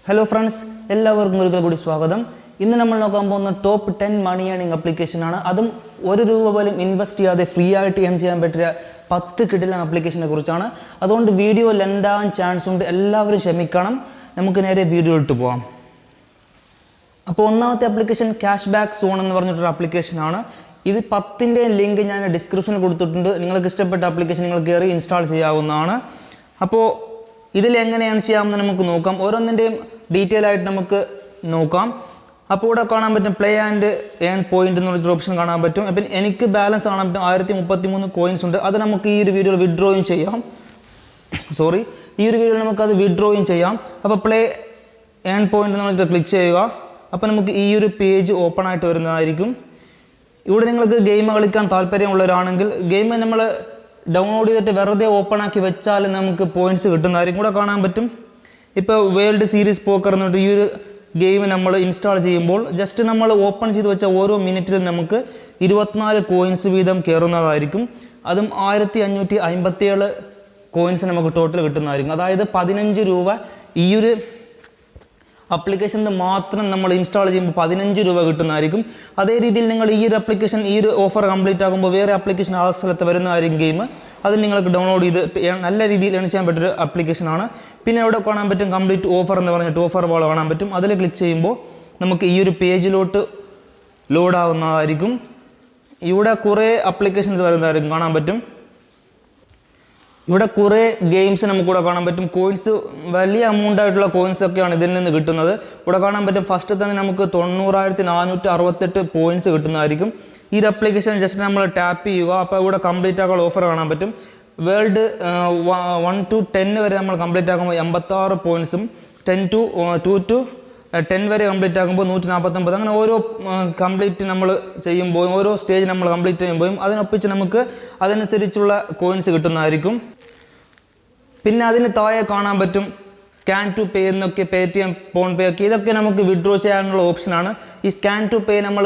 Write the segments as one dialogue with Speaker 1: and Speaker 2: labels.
Speaker 1: Hello friends, എല്ലാവർക്കും ഒരിക്കൽ കൂടി സ്വാഗതം. ഇന്ന് നമ്മൾ നോക്കാൻ പോകുന്ന ടോപ്പ് 10 മണി ഏണിംഗ് ആപ്ലിക്കേഷൻ ആണ്. അതും ₹1 പോലും ഇൻവെസ്റ്റ് ചെയ്യാതെ ഫ്രീ ആയിട്ട് ഏൺ ചെയ്യാൻ പറ്റിയ 10 കിടിലൻ ആപ്ലിക്കേഷനെ കുറിച്ചാണ്. അതുകൊണ്ട് വീഡിയോ ലെങ്ത് ആവാൻ ചാൻസ് ഉണ്ട്. എല്ലാവരും ക്ഷമിക്കണം. നമുക്ക് നേരെ വീഡിയോയിലോട്ട് പോകാം. അപ്പോൾ ഒന്നാമത്തെ ആപ്ലിക്കേഷൻ ക്യാഷ് ബാക്ക് സോൺ എന്ന് പറഞ്ഞിട്ടൊരു ആപ്ലിക്കേഷനാണ്. ഇത് 10ന്റെ ലിങ്ക് ഞാൻ ഡിസ്ക്രിപ്ഷനിൽ കൊടുത്തിട്ടുണ്ട്. നിങ്ങൾക്ക് ഇഷ്ടപ്പെട്ട ആപ്ലിക്കേഷൻ നിങ്ങൾ കയറി ഇൻസ്റ്റാൾ ചെയ്യാവുന്നതാണ്. അപ്പോൾ ഇതിൽ എങ്ങനെയാണ് ചെയ്യാമെന്ന് നമുക്ക് നോക്കാം. ഓരോന്നിൻ്റെയും ഡീറ്റെയിൽ ആയിട്ട് നമുക്ക് നോക്കാം. അപ്പോൾ ഇവിടെ കാണാൻ പറ്റും പ്ലേ ആൻഡ് ഏൺ പോയിന്റ് എന്നുള്ളൊരു ഓപ്ഷൻ കാണാൻ പറ്റും. അപ്പം എനിക്ക് ബാലൻസ് കാണാൻ പറ്റും 1033 കോയിൻസ് ഉണ്ട്. അത് നമുക്ക് ഈ ഒരു വീഡിയോയിൽ വിഡ്രോയും ചെയ്യാം. ഈ ഒരു വീഡിയോയിൽ നമുക്കത് വിഡ്രോയും ചെയ്യാം. അപ്പോൾ പ്ലേ ഏൺ പോയിന്റ് എന്ന് പറഞ്ഞിട്ട് ക്ലിക്ക് ചെയ്യുക. അപ്പോൾ നമുക്ക് ഈ ഒരു പേജ് ഓപ്പൺ ആയിട്ട് വരുന്നതായിരിക്കും. ഇവിടെ നിങ്ങൾക്ക് ഗെയിം കളിക്കാൻ താല്പര്യമുള്ളവരാണെങ്കിൽ ഗെയിം നമ്മൾ ഡൗൺലോഡ് ചെയ്തിട്ട് വെറുതെ ഓപ്പൺ ആക്കി വെച്ചാൽ നമുക്ക് പോയിന്റ്സ് കിട്ടുന്നതായിരിക്കും. കൂടെ കാണാൻ പറ്റും. ഇപ്പോൾ വേൾഡ് സീരീസ് പോക്കർ എന്നിട്ട് ഈ ഒരു ഗെയിം നമ്മൾ ഇൻസ്റ്റാൾ ചെയ്യുമ്പോൾ ജസ്റ്റ് നമ്മൾ ഓപ്പൺ ചെയ്ത് വെച്ച ഓരോ മിനിറ്റിലും നമുക്ക് 24 കോയിൻസ് വീതം കയറുന്നതായിരിക്കും. അതും 1557 കോയിൻസ് നമുക്ക് ടോട്ടൽ കിട്ടുന്നതായിരിക്കും. അതായത് ₹15 ഈ ഒരു ആപ്ലിക്കേഷനിൽ മാത്രം നമ്മൾ ഇൻസ്റ്റാൾ ചെയ്യുമ്പോൾ ₹15 കിട്ടുന്നതായിരിക്കും. അതേ രീതിയിൽ നിങ്ങൾ ഈ ഒരു ആപ്ലിക്കേഷൻ ഈ ഒരു ഓഫർ കംപ്ലീറ്റ് ആകുമ്പോൾ വേറെ ആപ്ലിക്കേഷൻ ആ സ്ഥലത്ത് വരുന്നതായിരിക്കും ഗെയിം. അത് നിങ്ങൾക്ക് ഡൗൺലോഡ് ചെയ്ത് നല്ല രീതിയിൽ ഏൺ ചെയ്യാൻ പറ്റിയൊരു ആപ്ലിക്കേഷനാണ്. പിന്നെ ഇവിടെ കാണാൻ പറ്റും കംപ്ലീറ്റ് ഓഫർ എന്ന് പറഞ്ഞിട്ട് ഓഫർ വാൾ കാണാൻ പറ്റും. അതിൽ ക്ലിക്ക് ചെയ്യുമ്പോൾ നമുക്ക് ഈ ഒരു പേജിലോട്ട് ലോഡാവുന്നതായിരിക്കും. ഇവിടെ കുറേ ആപ്ലിക്കേഷൻസ് വരുന്നതായിരിക്കും കാണാൻ പറ്റും. ഇവിടെ കുറേ ഗെയിംസ് നമുക്കിവിടെ കാണാൻ പറ്റും. കോയിൻസ് വലിയ എമൗണ്ട് ആയിട്ടുള്ള കോയിൻസ് ഒക്കെയാണ് ഇതിൽ നിന്ന് കിട്ടുന്നത്. ഇവിടെ കാണാൻ പറ്റും ഫസ്റ്റ് തന്നെ നമുക്ക് 90,468 പോയിന്റ്സ് കിട്ടുന്നതായിരിക്കും. ഈ ഒരു ആപ്ലിക്കേഷൻ ജസ്റ്റ് നമ്മൾ ടാപ്പ് ചെയ്യുക. അപ്പോൾ ഇവിടെ കംപ്ലീറ്റ് ആക്കാനുള്ള ഓഫർ കാണാൻ പറ്റും. വേൾഡ് 1 to 10 വരെ നമ്മൾ കംപ്ലീറ്റ് ആക്കുമ്പോൾ 86 പോയിൻറ്സും 2 to 10 വരെ കംപ്ലീറ്റ് ആക്കുമ്പോൾ 149. അങ്ങനെ ഓരോ കംപ്ലീറ്റ് നമ്മൾ ചെയ്യുമ്പോൾ ഓരോ സ്റ്റേജ് നമ്മൾ കംപ്ലീറ്റ് ചെയ്യുമ്പോഴും അതിനൊപ്പിച്ച് നമുക്ക് അതനുസരിച്ചുള്ള കോയിൻസ് കിട്ടുന്നതായിരിക്കും. പിന്നെ അതിന് താഴെ കാണാൻ പറ്റും സ്കാൻ ടു പേ എന്നൊക്കെ പേടിഎം ഫോൺ പേ ഒക്കെ ഇതൊക്കെ നമുക്ക് വിഡ്രോ ചെയ്യാനുള്ള ഓപ്ഷനാണ്. ഈ സ്കാൻ ടു പേ നമ്മൾ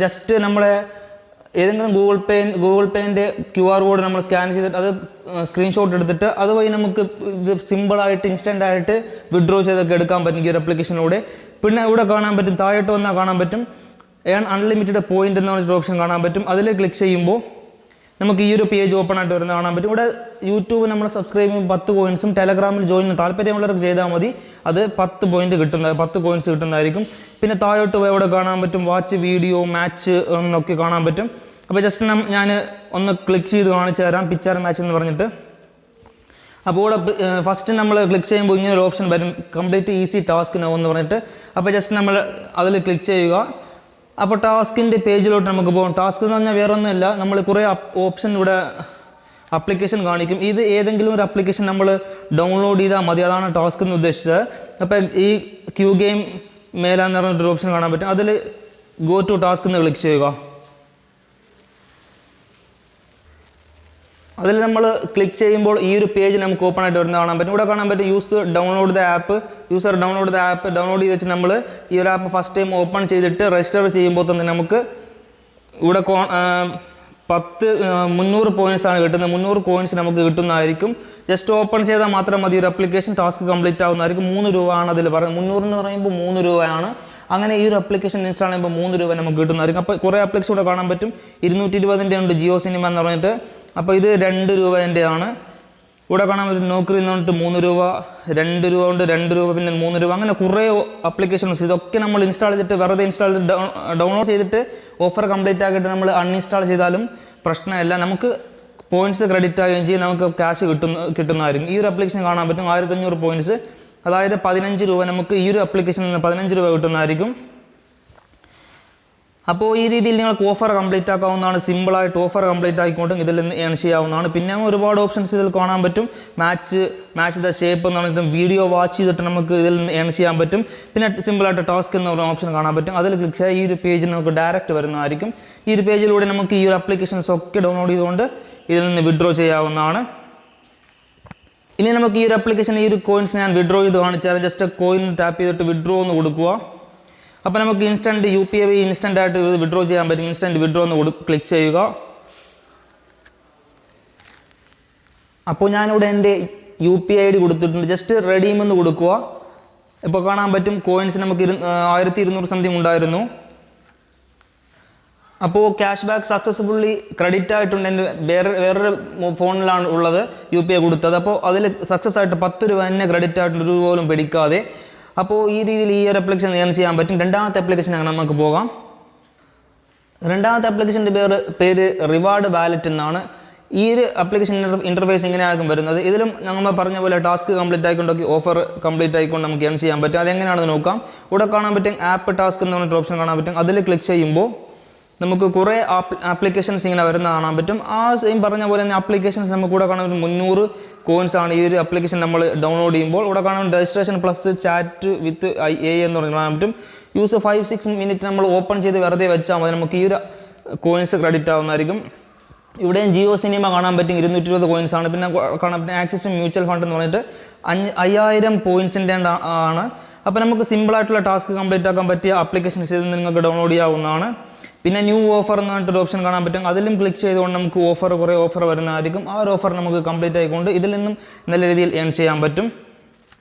Speaker 1: ജസ്റ്റ് നമ്മളെ ഏതെങ്കിലും ഗൂഗിൾ പേൻ്റെ QR കോഡ് നമ്മൾ സ്കാൻ ചെയ്തിട്ട് അത് സ്ക്രീൻഷോട്ട് എടുത്തിട്ട് അതുവഴി നമുക്ക് ഇത് സിമ്പിളായിട്ട് ഇൻസ്റ്റൻ്റായിട്ട് വിഡ്രോ ചെയ്തൊക്കെ എടുക്കാൻ പറ്റും ഈ ഒരു ആപ്ലിക്കേഷനിലൂടെ. പിന്നെ ഇവിടെ കാണാൻ പറ്റും താഴോട്ട് വന്നാൽ കാണാൻ പറ്റും ഏൺ അൺലിമിറ്റഡ് പോയിന്റ് എന്ന് പറഞ്ഞൊരു ഓപ്ഷൻ കാണാൻ പറ്റും. അതിൽ ക്ലിക്ക് ചെയ്യുമ്പോൾ നമുക്ക് ഈ ഒരു പേജ് ഓപ്പൺ ആയിട്ട് വരുന്നത് കാണാൻ പറ്റും. ഇവിടെ യൂട്യൂബ് നമ്മൾ സബ്സ്ക്രൈബ് ചെയ്യുമ്പോൾ 10 കോയിൻസും ടെലഗ്രാമിൽ ജോയിൻ ചെയ്യാൻ താല്പര്യമുള്ളവർക്ക് ചെയ്താൽ മതി. അത് 10 കോയിൻസ് കിട്ടുന്നതായിരിക്കും. പിന്നെ താഴോട്ട് പോയി ഇവിടെ കാണാൻ പറ്റും വാച്ച് വീഡിയോ മാച്ച് എന്നൊക്കെ കാണാൻ പറ്റും. അപ്പോൾ ജസ്റ്റ് ഞാൻ ഒന്ന് ക്ലിക്ക് ചെയ്ത് കാണിച്ചു തരാം പിക്ചർ മാച്ച് എന്ന് പറഞ്ഞിട്ട്. അപ്പോൾ ഇവിടെ ഫസ്റ്റ് നമ്മൾ ക്ലിക്ക് ചെയ്യുമ്പോൾ ഇങ്ങനെ ഒരു ഓപ്ഷൻ വരും കംപ്ലീറ്റ് ഈസി ടാസ്ക് നൗ എന്ന് പറഞ്ഞിട്ട്. അപ്പോൾ ജസ്റ്റ് നമ്മൾ അതിൽ ക്ലിക്ക് ചെയ്യുക. അപ്പോൾ ടാസ്കിൻ്റെ പേജിലോട്ട് നമുക്ക് പോകും. ടാസ്ക് എന്ന് പറഞ്ഞാൽ വേറെ ഒന്നുമില്ല, നമ്മൾ കുറേ ഓപ്ഷൻ ഇവിടെ ആപ്ലിക്കേഷൻ കാണിക്കും. ഇത് ഏതെങ്കിലും ഒരു ആപ്ലിക്കേഷൻ നമ്മൾ ഡൗൺലോഡ് ചെയ്താൽ മതി. അതാണ് ടാസ്ക് എന്ന് ഉദ്ദേശിച്ചത്. അപ്പോൾ ഈ ക്യൂ ഗെയിം മേലാന്ന് പറഞ്ഞിട്ടൊരു ഓപ്ഷൻ കാണാൻ പറ്റും. അതിൽ ഗോ ടു ടാസ്ക് എന്ന് ക്ലിക്ക് ചെയ്യുക. അതിൽ നമ്മൾ ക്ലിക്ക് ചെയ്യുമ്പോൾ ഈ ഒരു പേജ് നമുക്ക് ഓപ്പൺ ആയിട്ട് വരുന്നത് കാണാൻ പറ്റും. ഇവിടെ കാണാൻ പറ്റും user download the app download ചെയ്ത് വെച്ച് നമ്മൾ ഈ ഒരു ആപ്പ് ഫസ്റ്റ് ടൈം ഓപ്പൺ ചെയ്തിട്ട് രജിസ്റ്റർ ചെയ്യുമ്പോൾ തന്നെ നമുക്ക് ഇവിടെ 300 പോയിൻറ്റ്സാണ് കിട്ടുന്നത്. 300 കോയിൻസ് നമുക്ക് കിട്ടുന്നതായിരിക്കും. ജസ്റ്റ് ഓപ്പൺ ചെയ്താൽ മാത്രം മതി ഒരു ആപ്ലിക്കേഷൻ ടാസ്ക് കംപ്ലീറ്റ് ആവുന്നതായിരിക്കും. ₹3 ആണ് അതിൽ പറയുന്നത്. 300 എന്ന് പറയുമ്പോൾ ₹3. അങ്ങനെ ഈ ഒരു ആപ്ലിക്കേഷൻ ഇൻസ്റ്റാൾ ചെയ്യുമ്പോൾ ₹3 നമുക്ക് കിട്ടുന്നതായിരിക്കും. അപ്പോൾ കുറേ ആപ്ലിക്കേഷൻ ഇവിടെ കാണാൻ പറ്റും. 220 ഉണ്ട് ജിയോ സിനിമ എന്ന് പറഞ്ഞിട്ട്. അപ്പോൾ ഇത് ₹2 ഇവിടെ കാണാൻ പറ്റും. നോക്കറി എന്ന് പറഞ്ഞിട്ട് ₹3, ₹2 ഉണ്ട് ₹2, പിന്നെ ₹3. അങ്ങനെ കുറേ ആപ്ലിക്കേഷൻസ്. ഇതൊക്കെ നമ്മൾ ഇൻസ്റ്റാൾ ചെയ്തിട്ട് വെറുതെ ഇൻസ്റ്റാൾ ചെയ്ത് ഡൗൺലോഡ് ചെയ്തിട്ട് ഓഫർ കംപ്ലീറ്റ് ആക്കിയിട്ട് നമ്മൾ അൺഇൻസ്റ്റാൾ ചെയ്താലും പ്രശ്നമില്ല. നമുക്ക് പോയിൻറ്റ്സ് ക്രെഡിറ്റ് ആവുകയും ചെയ്യും, നമുക്ക് ക്യാഷ് കിട്ടുന്നതായിരിക്കും. ഈ ഒരു ആപ്ലിക്കേഷൻ കാണാൻ പറ്റും 1500 പോയിൻറ്റ്സ്, അതായത് ₹15 നമുക്ക് ഈ ഒരു ആപ്ലിക്കേഷനിൽ നിന്ന് ₹15 കിട്ടുന്നതായിരിക്കും. അപ്പോൾ ഈ രീതിയിൽ നിങ്ങൾക്ക് ഓഫർ കംപ്ലീറ്റ് ആക്കാവുന്നതാണ്. സിമ്പിളായിട്ട് ഓഫർ കംപ്ലീറ്റ് ആയിക്കൊണ്ടും ഇതിൽ നിന്ന് ഏൺ ചെയ്യാവുന്നതാണ്. പിന്നെ ഒരുപാട് ഓപ്ഷൻസ് ഇതിൽ കാണാൻ പറ്റും. മാച്ച് ദ ഷേപ്പ് എന്ന് പറഞ്ഞിട്ട് വീഡിയോ വാച്ച് ചെയ്തിട്ട് നമുക്ക് ഇതിൽ നിന്ന് ഏൺ ചെയ്യാൻ പറ്റും. പിന്നെ സിമ്പിളായിട്ട് ടാസ്ക് എന്ന് പറയുന്ന ഓപ്ഷൻ കാണാൻ പറ്റും. അതിൽ ക്ലിക്ക് ചെയ്യാൻ ഈ ഒരു പേജിൽ നമുക്ക് ഡയറക്റ്റ് വരുന്നതായിരിക്കും. ഈ ഒരു പേജിലൂടെ നമുക്ക് ഈ ഒരു ആപ്ലിക്കേഷൻസ് ഒക്കെ ഡൗൺലോഡ് ചെയ്തുകൊണ്ട് ഇതിൽ നിന്ന് വിഡ്രോ ചെയ്യാവുന്നതാണ്. ഇനി നമുക്ക് ഈ ഒരു ആപ്ലിക്കേഷൻ ഈ ഒരു കോയിൻസ് ഞാൻ വിഡ്രോ ചെയ്ത് കാണിച്ചാൽ ജസ്റ്റ് കോയിൻ ടാപ്പ് ചെയ്തിട്ട് വിഡ്രോ എന്ന് കൊടുക്കുക. അപ്പോൾ നമുക്ക് ഇൻസ്റ്റൻറ്റ് UPI വഴി ഇൻസ്റ്റൻ്റായിട്ട് വിഡ്രോ ചെയ്യാൻ പറ്റും. ഇൻസ്റ്റൻറ്റ് വിഡ്രോ എന്ന് ക്ലിക്ക് ചെയ്യുക. അപ്പോൾ ഞാനിവിടെ എൻ്റെ UPI ID കൊടുത്തിട്ടുണ്ട്. ജസ്റ്റ് റെഡീം എന്ന് കൊടുക്കുക. ഇപ്പോൾ കാണാൻ പറ്റും കോയിൻസ് നമുക്ക് 1200 സംതിങ് ഉണ്ടായിരുന്നു. അപ്പോൾ ക്യാഷ് ബാക്ക് സക്സസ്ഫുള്ളി ക്രെഡിറ്റ് ആയിട്ടുണ്ട്. എൻ്റെ വേറൊരു ഫോണിലാണ് ഉള്ളത് UPI കൊടുത്തത്. അപ്പോൾ അതിൽ സക്സസ് ആയിട്ട് 10 രൂപ തന്നെ ക്രെഡിറ്റ് ആയിട്ട് ഒരു പോലും പിടിക്കാതെ. അപ്പോൾ ഈ രീതിയിൽ ഈ ഒരു ആപ്ലിക്കേഷൻ ഏൺ ചെയ്യാൻ പറ്റും. രണ്ടാമത്തെ ആപ്ലിക്കേഷൻ അങ്ങനെ നമുക്ക് പോകാം. രണ്ടാമത്തെ ആപ്ലിക്കേഷൻ്റെ പേര് റിവാർഡ് വാലറ്റ് എന്നാണ്. ഈ ഒരു ആപ്ലിക്കേഷൻ ഇൻ്റർഫേസ് ഇങ്ങനെയായിരിക്കും വരുന്നത്. ഇതിലും നമ്മൾ പറഞ്ഞ പോലെ ടാസ്ക് കംപ്ലീറ്റ് ആയിക്കൊണ്ടൊക്കെ ഓഫർ കംപ്ലീറ്റ് ആയിക്കൊണ്ട് നമുക്ക് ഏൺ ചെയ്യാൻ പറ്റും. അതെങ്ങനെയാണെന്ന് നോക്കാം. ഇവിടെ കാണാൻ പറ്റും ആപ്പ് ടാസ്ക് എന്ന് പറഞ്ഞിട്ട് ഓപ്ഷൻ കാണാൻ പറ്റും. അതിൽ ക്ലിക്ക് ചെയ്യുമ്പോൾ നമുക്ക് കുറേ ആപ്ലിക്കേഷൻസ് ഇങ്ങനെ വരുന്ന കാണാൻ പറ്റും. ആ സെയിം പറഞ്ഞ പോലെ തന്നെ ആപ്ലിക്കേഷൻസ് നമുക്ക് കൂടെ കാണാൻ പറ്റും. 300 കോയിൻസ് ആണ് ഈ ഒരു ആപ്ലിക്കേഷൻ നമ്മൾ ഡൗൺലോഡ് ചെയ്യുമ്പോൾ. ഇവിടെ കാണാൻ registration plus chat with AI എന്ന് പറഞ്ഞ് കാണാൻ പറ്റും. യൂസ് 5-6 മിനിറ്റ് നമ്മൾ ഓപ്പൺ ചെയ്ത് വെറുതെ വെച്ചാൽ മതി, നമുക്ക് ഈ ഒരു കോയിൻസ് ക്രെഡിറ്റ് ആവുന്നതായിരിക്കും. ഇവിടെയും ജിയോ സിനിമ കാണാൻ പറ്റും. 220 കോയിൻസ് ആണ്. പിന്നെ കാണാൻ പറ്റും ആക്സിസ് മ്യൂച്വൽ ഫണ്ട് എന്ന് പറഞ്ഞിട്ട് 5000 പോയിൻസിൻ്റെ ആണ്. അപ്പോൾ നമുക്ക് സിമ്പിളായിട്ടുള്ള ടാസ്ക് കംപ്ലീറ്റ് ആക്കാൻ പറ്റിയ ആപ്ലിക്കേഷൻസ് ഇതിൽ നിങ്ങൾക്ക് ഡൗൺലോഡ് ചെയ്യാവുന്നതാണ്. പിന്നെ ന്യൂ ഓഫർ എന്ന് പറഞ്ഞിട്ടൊരു ഓപ്ഷൻ കാണാൻ പറ്റും. അതിലും ക്ലിക്ക് ചെയ്തുകൊണ്ട് നമുക്ക് കുറേ ഓഫർ വരുന്നതായിരിക്കും. ആ ഒരു ഓഫർ നമുക്ക് കംപ്ലീറ്റ് ആയിക്കൊണ്ട് ഇതിൽ നിന്നും നല്ല രീതിയിൽ ഏൺ ചെയ്യാൻ പറ്റും.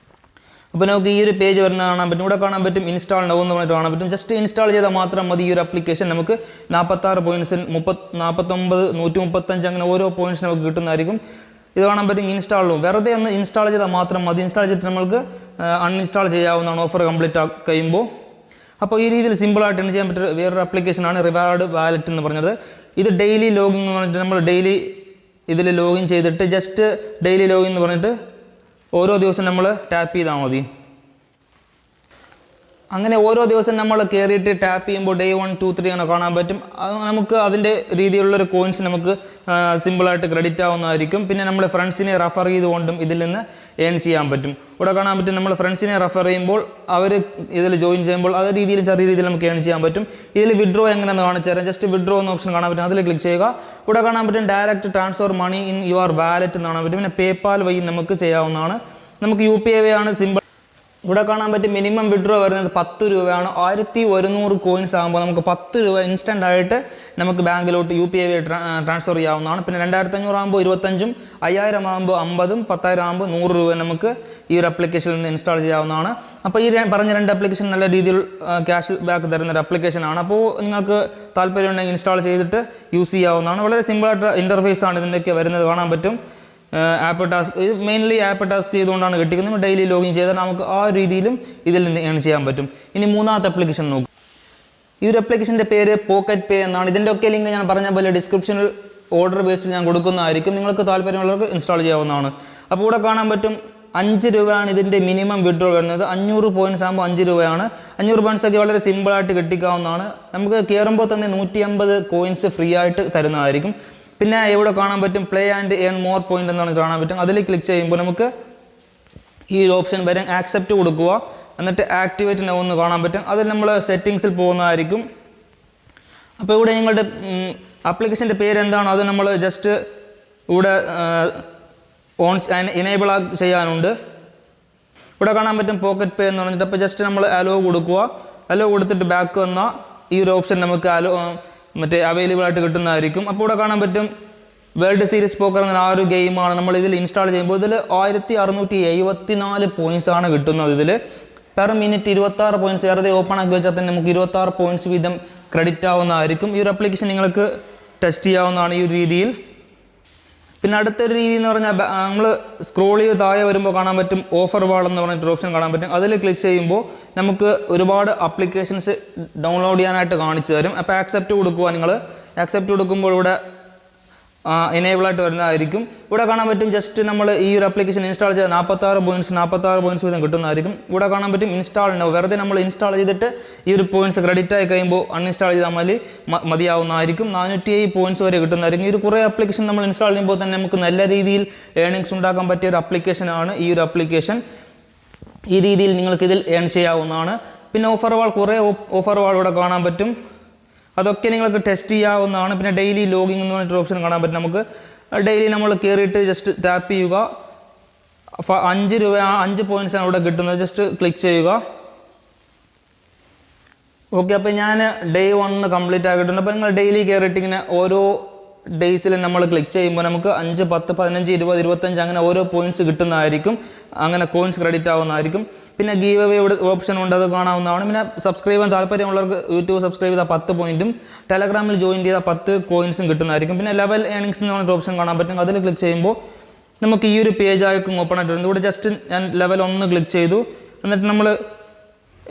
Speaker 1: അപ്പോൾ നമുക്ക് ഈ ഒരു പേജ് വരുന്ന കാണാൻ പറ്റും. ഇവിടെ കാണാൻ പറ്റും ഇൻസ്റ്റാൾ നൗ എന്ന് പറഞ്ഞിട്ട് കാണാൻ പറ്റും. ജസ്റ്റ് ഇൻസ്റ്റാൾ ചെയ്താൽ മാത്രം മതി ഈ ഒരു ആപ്ലിക്കേഷൻ. നമുക്ക് 46 പോയിൻറ്റ്സ് 49 135 അങ്ങനെ ഓരോ പോയിൻറ്റ്സ് നമുക്ക് കിട്ടുന്നതായിരിക്കും. ഇത് കാണാൻ പറ്റും ഇൻസ്റ്റാൾ നൗ. വെറുതെ ഒന്ന് ഇൻസ്റ്റാൾ ചെയ്താൽ മാത്രം മതി. ഇൻസ്റ്റാൾ ചെയ്തിട്ട് നമുക്ക് അൺഇൻസ്റ്റാൾ ചെയ്യാവുന്നതാണ് ഓഫർ കംപ്ലീറ്റ് കഴിയുമ്പോൾ. അപ്പോൾ ഈ രീതിയിൽ സിമ്പിളായിട്ട് ഏൺ ചെയ്യാൻ പറ്റിയ വേറൊരു ആപ്ലിക്കേഷനാണ് റിവാർഡ് വാലറ്റ് എന്ന് പറഞ്ഞത്. ഇത് ഡെയിലി ലോഗിൻ എന്ന് പറഞ്ഞിട്ട് നമ്മൾ ഡെയിലി ഇതിൽ ലോഗിൻ ചെയ്തിട്ട് ജസ്റ്റ് ഡെയിലി ലോഗിൻ എന്ന് പറഞ്ഞിട്ട് ഓരോ ദിവസം നമ്മൾ ടാപ്പ് ചെയ്താൽ മതി. അങ്ങനെ ഓരോ ദിവസം നമ്മൾ കയറിയിട്ട് ടാപ്പ് ചെയ്യുമ്പോൾ ഡേ 1, 2, 3 അങ്ങനെ കാണാൻ പറ്റും. നമുക്ക് അതിൻ്റെ രീതിയിലുള്ളൊരു കോയിൻസ് നമുക്ക് സിമ്പിളായിട്ട് ക്രെഡിറ്റ് ആവുന്നതായിരിക്കും. പിന്നെ നമ്മൾ ഫ്രണ്ട്സിനെ റെഫർ ചെയ്തുകൊണ്ടും ഇതിൽ നിന്ന് ഏൺ ചെയ്യാൻ പറ്റും. ഇവിടെ കാണാൻ പറ്റും നമ്മൾ ഫ്രണ്ട്സിനെ റെഫർ ചെയ്യുമ്പോൾ അവർ ഇതിൽ ജോയിൻ ചെയ്യുമ്പോൾ അതേ രീതിയിൽ ചെറിയ രീതിയിൽ നമുക്ക് ഏൺ ചെയ്യാൻ പറ്റും. ഇതിൽ വിഡ്രോ എങ്ങനെയെന്ന് കാണിച്ചു തരാം. ജസ്റ്റ് വിഡ്രോ എന്ന ഓപ്ഷൻ കാണാൻ പറ്റും. അതിൽ ക്ലിക്ക് ചെയ്യുക. ഇവിടെ കാണാൻ പറ്റും direct transfer money in your wallet എന്ന് കാണാൻ പറ്റും. പിന്നെ പേപാൽ വഴി നമുക്ക് ചെയ്യാവുന്നതാണ്. നമുക്ക് UPI വഴിയാണ് സിമ്പിൾ. ഇവിടെ കാണാൻ പറ്റും മിനിമം വിഡ്രോ വരുന്നത് 10 രൂപയാണ്. 1100 കോയിൻസ് ആകുമ്പോൾ നമുക്ക് 10 രൂപ ഇൻസ്റ്റൻ്റ് ആയിട്ട് നമുക്ക് ബാങ്കിലോട്ട് UPI വഴി ട്രാൻസ്ഫർ ചെയ്യാവുന്നതാണ്. പിന്നെ 2500 ആകുമ്പോൾ 25, 5000 ആകുമ്പോൾ 50, 10000 ആകുമ്പോൾ 100 രൂപ നമുക്ക് ഈ ഒരു ആപ്ലിക്കേഷനിൽ നിന്ന് ഇൻസ്റ്റാൾ ചെയ്യാവുന്നതാണ്. അപ്പോൾ ഈ പറഞ്ഞ 2 ആപ്ലിക്കേഷൻ നല്ല രീതിയിൽ ക്യാഷ് ബാക്ക് തരുന്ന ഒരു ആപ്ലിക്കേഷനാണ്. അപ്പോൾ നിങ്ങൾക്ക് താല്പര്യമുണ്ടെങ്കിൽ ഇൻസ്റ്റാൾ ചെയ്തിട്ട് യൂസ് ചെയ്യാവുന്നതാണ്. വളരെ സിമ്പിളായിട്ട് ഇൻ്റർഫേസ് ആണ് ഇതിൻ്റെയൊക്കെ വരുന്നത് കാണാൻ പറ്റും. App task mainly app task ചെയ്തുകൊണ്ടാണ് കിട്ടിക്കുന്നത്. ഡെയിലി ലോഗിൻ ചെയ്താൽ നമുക്ക് ആ രീതിയിലും ഇതിൽ നിന്ന് ഏൺ ചെയ്യാൻ പറ്റും. ഇനി മൂന്നാമത്തെ ആപ്ലിക്കേഷൻ നോക്കും. ഈ ഒരു ആപ്ലിക്കേഷൻ്റെ പേര് പോക്കറ്റ് പേ എന്നാണ്. ഇതിൻ്റെ ഒക്കെ ലിങ്ക് ഞാൻ പറഞ്ഞ പോലെ ഡിസ്ക്രിപ്ഷനിൽ ഓർഡർ ബേസിൽ ഞാൻ കൊടുക്കുന്നതായിരിക്കും. നിങ്ങൾക്ക് താല്പര്യമുള്ളവർക്ക് ഇൻസ്റ്റാൾ ചെയ്യാവുന്നതാണ്. അപ്പോൾ ഇവിടെ കാണാൻ പറ്റും 5 രൂപയാണ് ഇതിൻ്റെ മിനിമം വിഡ്രോ വരുന്നത്. 500 പോയിൻറ്റ്സ് ആകുമ്പോൾ 5 രൂപയാണ്. 500 പോയിൻറ്റ്സ് ഒക്കെ വളരെ സിമ്പിളായിട്ട് കിട്ടിക്കാവുന്നതാണ്. നമുക്ക് കയറുമ്പോൾ തന്നെ 150 കോയിൻസ് ഫ്രീ ആയിട്ട് തരുന്നതായിരിക്കും. പിന്നെ ഇവിടെ കാണാൻ പറ്റും play and earn more point എന്നാണ് കാണാൻ പറ്റും. അതിൽ ക്ലിക്ക് ചെയ്യുമ്പോൾ നമുക്ക് ഈ ഒരു ഓപ്ഷൻ വരും. ആക്സെപ്റ്റ് കൊടുക്കുക. എന്നിട്ട് ആക്ടിവേറ്റ് നൗ എന്ന് കാണാൻ പറ്റും. അതിൽ നമ്മൾ സെറ്റിങ്സിൽ പോകുന്നതായിരിക്കും. അപ്പോൾ ഇവിടെ നിങ്ങളുടെ ആപ്ലിക്കേഷൻ്റെ പേര് എന്താണോ അത് നമ്മൾ ജസ്റ്റ് ഇവിടെ ഓൺ എനേബിൾ ചെയ്യാനുണ്ട്. ഇവിടെ കാണാൻ പറ്റും പോക്കറ്റ് പേ എന്ന് പറഞ്ഞിട്ട്. അപ്പോൾ ജസ്റ്റ് നമ്മൾ അലോ കൊടുക്കുക. അലോ കൊടുത്തിട്ട് ബാക്ക് വന്നാൽ ഈ ഒരു ഓപ്ഷൻ നമുക്ക് അവൈലബിൾ ആയിട്ട് കിട്ടുന്നതായിരിക്കും. അപ്പോൾ ഇവിടെ കാണാൻ പറ്റും വേൾഡ് സീരീസ് പോക്കർ എന്ന ആ ഒരു ഗെയിമാണ് നമ്മൾ ഇതിൽ ഇൻസ്റ്റാൾ ചെയ്യുമ്പോൾ ഇതിൽ 1674 പോയിൻറ്റ്സ് ആണ് കിട്ടുന്നത്. ഇതിൽ പെർ മിനിറ്റ് 26 പോയിൻറ്റ്സ് വെറുതെ ഓപ്പൺ ആക്കി വെച്ചാൽ തന്നെ നമുക്ക് 26 പോയിൻറ്റ്സ് വീതം ക്രെഡിറ്റ് ആവുന്നതായിരിക്കും. ഈ ഒരു ആപ്ലിക്കേഷൻ നിങ്ങൾക്ക് ടെസ്റ്റ് ചെയ്യാവുന്നതാണ് ഈ ഒരു രീതിയിൽ. പിന്നെ അടുത്തൊരു രീതി എന്ന് പറഞ്ഞാൽ നമ്മൾ സ്ക്രോൾ ചെയ്ത് താഴെ വരുമ്പോൾ കാണാൻ പറ്റും ഓഫർ വാൾ എന്ന് പറഞ്ഞിട്ട് ഓപ്ഷൻ കാണാൻ പറ്റും. അതിൽ ക്ലിക്ക് ചെയ്യുമ്പോൾ നമുക്ക് ഒരുപാട് ആപ്ലിക്കേഷൻസ് ഡൗൺലോഡ് ചെയ്യാനായിട്ട് കാണിച്ചു തരും. അപ്പോൾ ആക്സെപ്റ്റ് കൊടുക്കുക. നിങ്ങൾ ആക്സെപ്റ്റ് കൊടുക്കുമ്പോൾ ഇവിടെ എനേബിളായിട്ട് വരുന്നതായിരിക്കും. ഇവിടെ കാണാൻ പറ്റും ജസ്റ്റ് നമ്മൾ ഈ ഒരു ആപ്ലിക്കേഷൻ ഇൻസ്റ്റാൾ ചെയ്താൽ 46 പോയിൻറ്റ്സ് വീതം കിട്ടുന്നതായിരിക്കും. ഇവിടെ കാണാൻ പറ്റും ഇൻസ്റ്റാൾ നൗ. വെറുതെ നമ്മൾ ഇൻസ്റ്റാൾ ചെയ്തിട്ട് ഈ ഒരു പോയിൻറ്റ്സ് ക്രെഡിറ്റ് ആയി കഴിയുമ്പോൾ അൺഇൻസ്റ്റാൾ ചെയ്താൽ മതിയാവുന്നതായിരിക്കും. 407 പോയിൻറ്റ്സ് വരെ കിട്ടുന്നതായിരിക്കും. ഈ ഒരു കുറേ ആപ്ലിക്കേഷൻ നമ്മൾ ഇൻസ്റ്റാൾ ചെയ്യുമ്പോൾ തന്നെ നമുക്ക് നല്ല രീതിയിൽ ഏണിങ്സ് ഉണ്ടാക്കാൻ പറ്റിയ ഒരു ആപ്ലിക്കേഷനാണ് ഈ ഒരു ആപ്ലിക്കേഷൻ. ഈ രീതിയിൽ നിങ്ങൾക്കിതിൽ ഏൺ ചെയ്യാവുന്നതാണ്. പിന്നെ കുറേ ഓഫർ വാൾ ഇവിടെ കാണാൻ പറ്റും. അതൊക്കെ നിങ്ങൾക്ക് ടെസ്റ്റ് ചെയ്യാവുന്നതാണ്. പിന്നെ ഡെയിലി ലോഗിൻ എന്ന് പറഞ്ഞിട്ട് ഓപ്ഷൻ കാണാൻ പറ്റും. നമുക്ക് ഡെയിലി നമ്മൾ കയറിയിട്ട് ജസ്റ്റ് ടാപ്പ് ചെയ്യുക. 5 രൂപ 5 പോയിൻറ്റ്സാണ് ഇവിടെ കിട്ടുന്നത്. ജസ്റ്റ് ക്ലിക്ക് ചെയ്യുക. ഓക്കെ, അപ്പോൾ ഞാൻ ഡേ 1 കംപ്ലീറ്റ് ആക്കിയിട്ടുണ്ട്. അപ്പോൾ നിങ്ങൾ ഡെയിലി കയറിയിട്ട് ഇങ്ങനെ ഓരോ ഡേയ്സിൽ നമ്മൾ ക്ലിക്ക് ചെയ്യുമ്പോൾ നമുക്ക് 5, 10, 15, 20, 25 അങ്ങനെ ഓരോ പോയിന്റ്സ് കിട്ടുന്നതായിരിക്കും. അങ്ങനെ കോയിൻസ് ക്രെഡിറ്റ് ആവുന്നതായിരിക്കും. പിന്നെ ഗീവ് അവേ ഓപ്ഷൻ ഉണ്ട്, അത് കാണാവുന്നതാണ്. പിന്നെ സബ്സ്ക്രൈബ് ചെയ്യാൻ താല്പര്യമുള്ളവർക്ക് യൂട്യൂബ് സബ്സ്ക്രൈബ് ചെയ്താൽ 10 പോയിന്റും ടെലഗ്രാമിൽ ജോയിൻ ചെയ്താൽ 10 കോയിൻസും കിട്ടുന്നതായിരിക്കും. പിന്നെ ലെവൽ ഏണിങ്സ് എന്ന് പറഞ്ഞൊരു ഓപ്ഷൻ കാണാൻ പറ്റും. അതിൽ ക്ലിക്ക് ചെയ്യുമ്പോൾ നമുക്ക് ഈ ഒരു പേജ് ആയിരിക്കും ഓപ്പൺ ആയിട്ട് വരുന്നത്. ഇവിടെ ജസ്റ്റ് ഞാൻ ലെവൽ 1 ക്ലിക്ക് ചെയ്തു. എന്നിട്ട് നമ്മൾ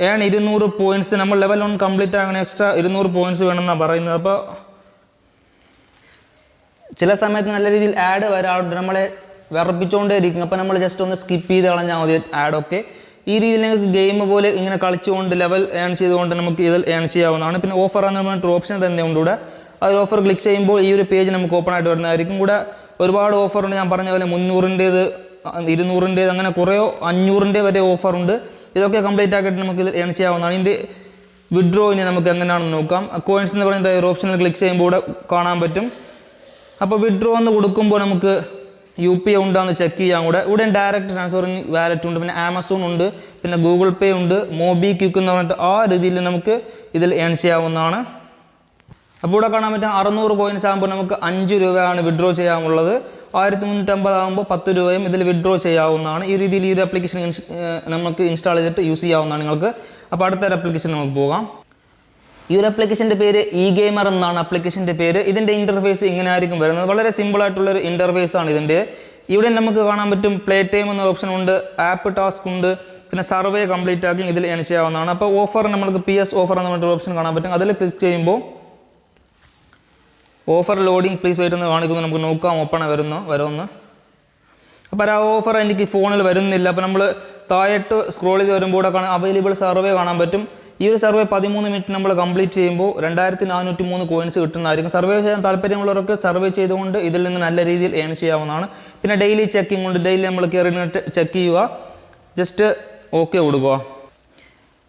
Speaker 1: 200 പോയിന്റ്സ്, നമ്മൾ ലെവൽ 1 കംപ്ലീറ്റ് ആകണം, എക്സ്ട്രാ 200 പോയിന്റ്സ് വേണമെന്നാണ് പറയുന്നത്. അപ്പോൾ ചില സമയത്ത് നല്ല രീതിയിൽ ആഡ് വരാറുണ്ട്, നമ്മളെ വിറപ്പിച്ചുകൊണ്ടേ ഇരിക്കും. അപ്പോൾ നമ്മൾ ജസ്റ്റ് ഒന്ന് സ്കിപ്പ് ചെയ്ത് കളഞ്ഞാൽ മതി ആഡൊക്കെ. ഈ രീതിയിൽ നിങ്ങൾക്ക് ഗെയിം പോലെ ഇങ്ങനെ കളിച്ചുകൊണ്ട് ലെവൽ ഏൺ ചെയ്തുകൊണ്ട് നമുക്ക് ഇതിൽ ഏൺ ചെയ്യാവുന്നതാണ്. പിന്നെ ഓഫർ എന്ന് പറഞ്ഞിട്ട് ഓപ്ഷൻ തന്നെ ഉണ്ട് ഇവിടെ. ആ ഒരു ഓഫർ ക്ലിക്ക് ചെയ്യുമ്പോൾ ഈ ഒരു പേജ് നമുക്ക് ഓപ്പൺ ആയിട്ട് വരുന്നതായിരിക്കും. കൂടെ ഒരുപാട് ഓഫറുണ്ട്. ഞാൻ പറഞ്ഞ പോലെ 300-ൻ്റേത്, 200-ൻ്റേത്, അങ്ങനെ കുറേ 500-ൻ്റെ വരെ ഓഫറുണ്ട്. ഇതൊക്കെ കംപ്ലീറ്റ് ആക്കിയിട്ട് നമുക്ക് ഇത് ഏൺ ചെയ്യാവുന്നതാണ്. ഇതിൻ്റെ വിഡ്രോയിന് നമുക്ക് എങ്ങനെയാണെന്ന് നോക്കാം. കോയിൻസ് എന്ന് പറയുന്ന ഒരു ഓപ്ഷനിൽ ക്ലിക്ക് ചെയ്യുമ്പോൾ ഇവിടെ കാണാൻ പറ്റും. അപ്പോൾ വിഡ്രോ എന്ന് കൊടുക്കുമ്പോൾ നമുക്ക് UPI ഉണ്ടോയെന്ന് ചെക്ക് ചെയ്യാം. ഇവിടെ ഡയറക്റ്റ് ട്രാൻസ്ഫറിങ് വാലറ്റ് ഉണ്ട്, പിന്നെ ആമസോൺ ഉണ്ട്, പിന്നെ ഗൂഗിൾ പേ ഉണ്ട്, MobiKwik എന്ന് പറഞ്ഞിട്ട് ആ രീതിയിൽ നമുക്ക് ഇതിൽ ഏൺ ചെയ്യാവുന്നതാണ്. അപ്പോൾ ഇവിടെ കാണാൻ പറ്റും 600 കോയിൻസ് ആകുമ്പോൾ നമുക്ക് 5 രൂപയാണ് വിഡ്രോ ചെയ്യാനുള്ളത്. 1350 ആകുമ്പോൾ 10 രൂപയും ഇതിൽ വിഡ്രോ ചെയ്യാവുന്നതാണ്. ഈ രീതിയിൽ ഈ ഒരു ആപ്ലിക്കേഷൻ നമുക്ക് ഇൻസ്റ്റാൾ ചെയ്തിട്ട് യൂസ് ചെയ്യാവുന്നതാണ് നിങ്ങൾക്ക്. അപ്പോൾ അടുത്തൊരു ആപ്ലിക്കേഷൻ നമുക്ക് പോകാം. ഈ ഒരു ആപ്ലിക്കേഷൻ്റെ പേര് eGamer എന്നാണ് ആപ്ലിക്കേഷൻ്റെ പേര്. ഇതിൻ്റെ ഇൻ്റർഫേസ് ഇങ്ങനെ ആയിരിക്കും വരുന്നത്. വളരെ സിമ്പിളായിട്ടുള്ളൊരു ഇൻ്റർഫേസ് ആണ് ഇതിൻ്റെ. ഇവിടെ നമുക്ക് കാണാൻ പറ്റും പ്ലേ ടൈം എന്ന ഓപ്ഷൻ ഉണ്ട്, ആപ്പ് ടാസ്ക് ഉണ്ട്, പിന്നെ സർവേ കംപ്ലീറ്റ് ആക്കി ഇതിൽ ഏൺ ചെയ്യാവുന്നതാണ്. അപ്പോൾ ഓഫർ നമുക്ക് PS ഓഫർ എന്ന് പറഞ്ഞൊരു ഓപ്ഷൻ കാണാൻ പറ്റും. അതിൽ ക്ലിക്ക് ചെയ്യുമ്പോൾ ഓഫർ ലോഡിങ് പ്ലീസ് വെയിറ്റ് എന്ന് കാണിക്കുന്നു. നമുക്ക് നോക്കാം ഓപ്പൺ വരുമെന്ന്. അപ്പോൾ ആ ഓഫർ എനിക്ക് ഫോണിൽ വരുന്നില്ല. അപ്പോൾ നമ്മൾ താഴോട്ട് സ്ക്രോൾ ചെയ്ത് വരുമ്പോൾ ഇവിടെ അവൈലബിൾ സർവേ കാണാൻ പറ്റും. ഈ ഒരു സർവേ 13 മിനിറ്റ് നമ്മൾ കംപ്ലീറ്റ് ചെയ്യുമ്പോൾ 2403 കോയിൻസ് കിട്ടുന്നതായിരിക്കും. സർവേ ചെയ്യാൻ താല്പര്യമുള്ളവർക്ക് സർവേ ചെയ്തുകൊണ്ട് ഇതിൽ നിന്ന് നല്ല രീതിയിൽ ഏൺ ചെയ്യാവുന്നതാണ്. പിന്നെ ഡെയിലി ചെക്കിംഗ് ഉണ്ട്. ഡെയിലി നമ്മൾ കയറി ചെക്ക് ചെയ്യുക, ജസ്റ്റ് ഓക്കെ കൊടുക്കുക.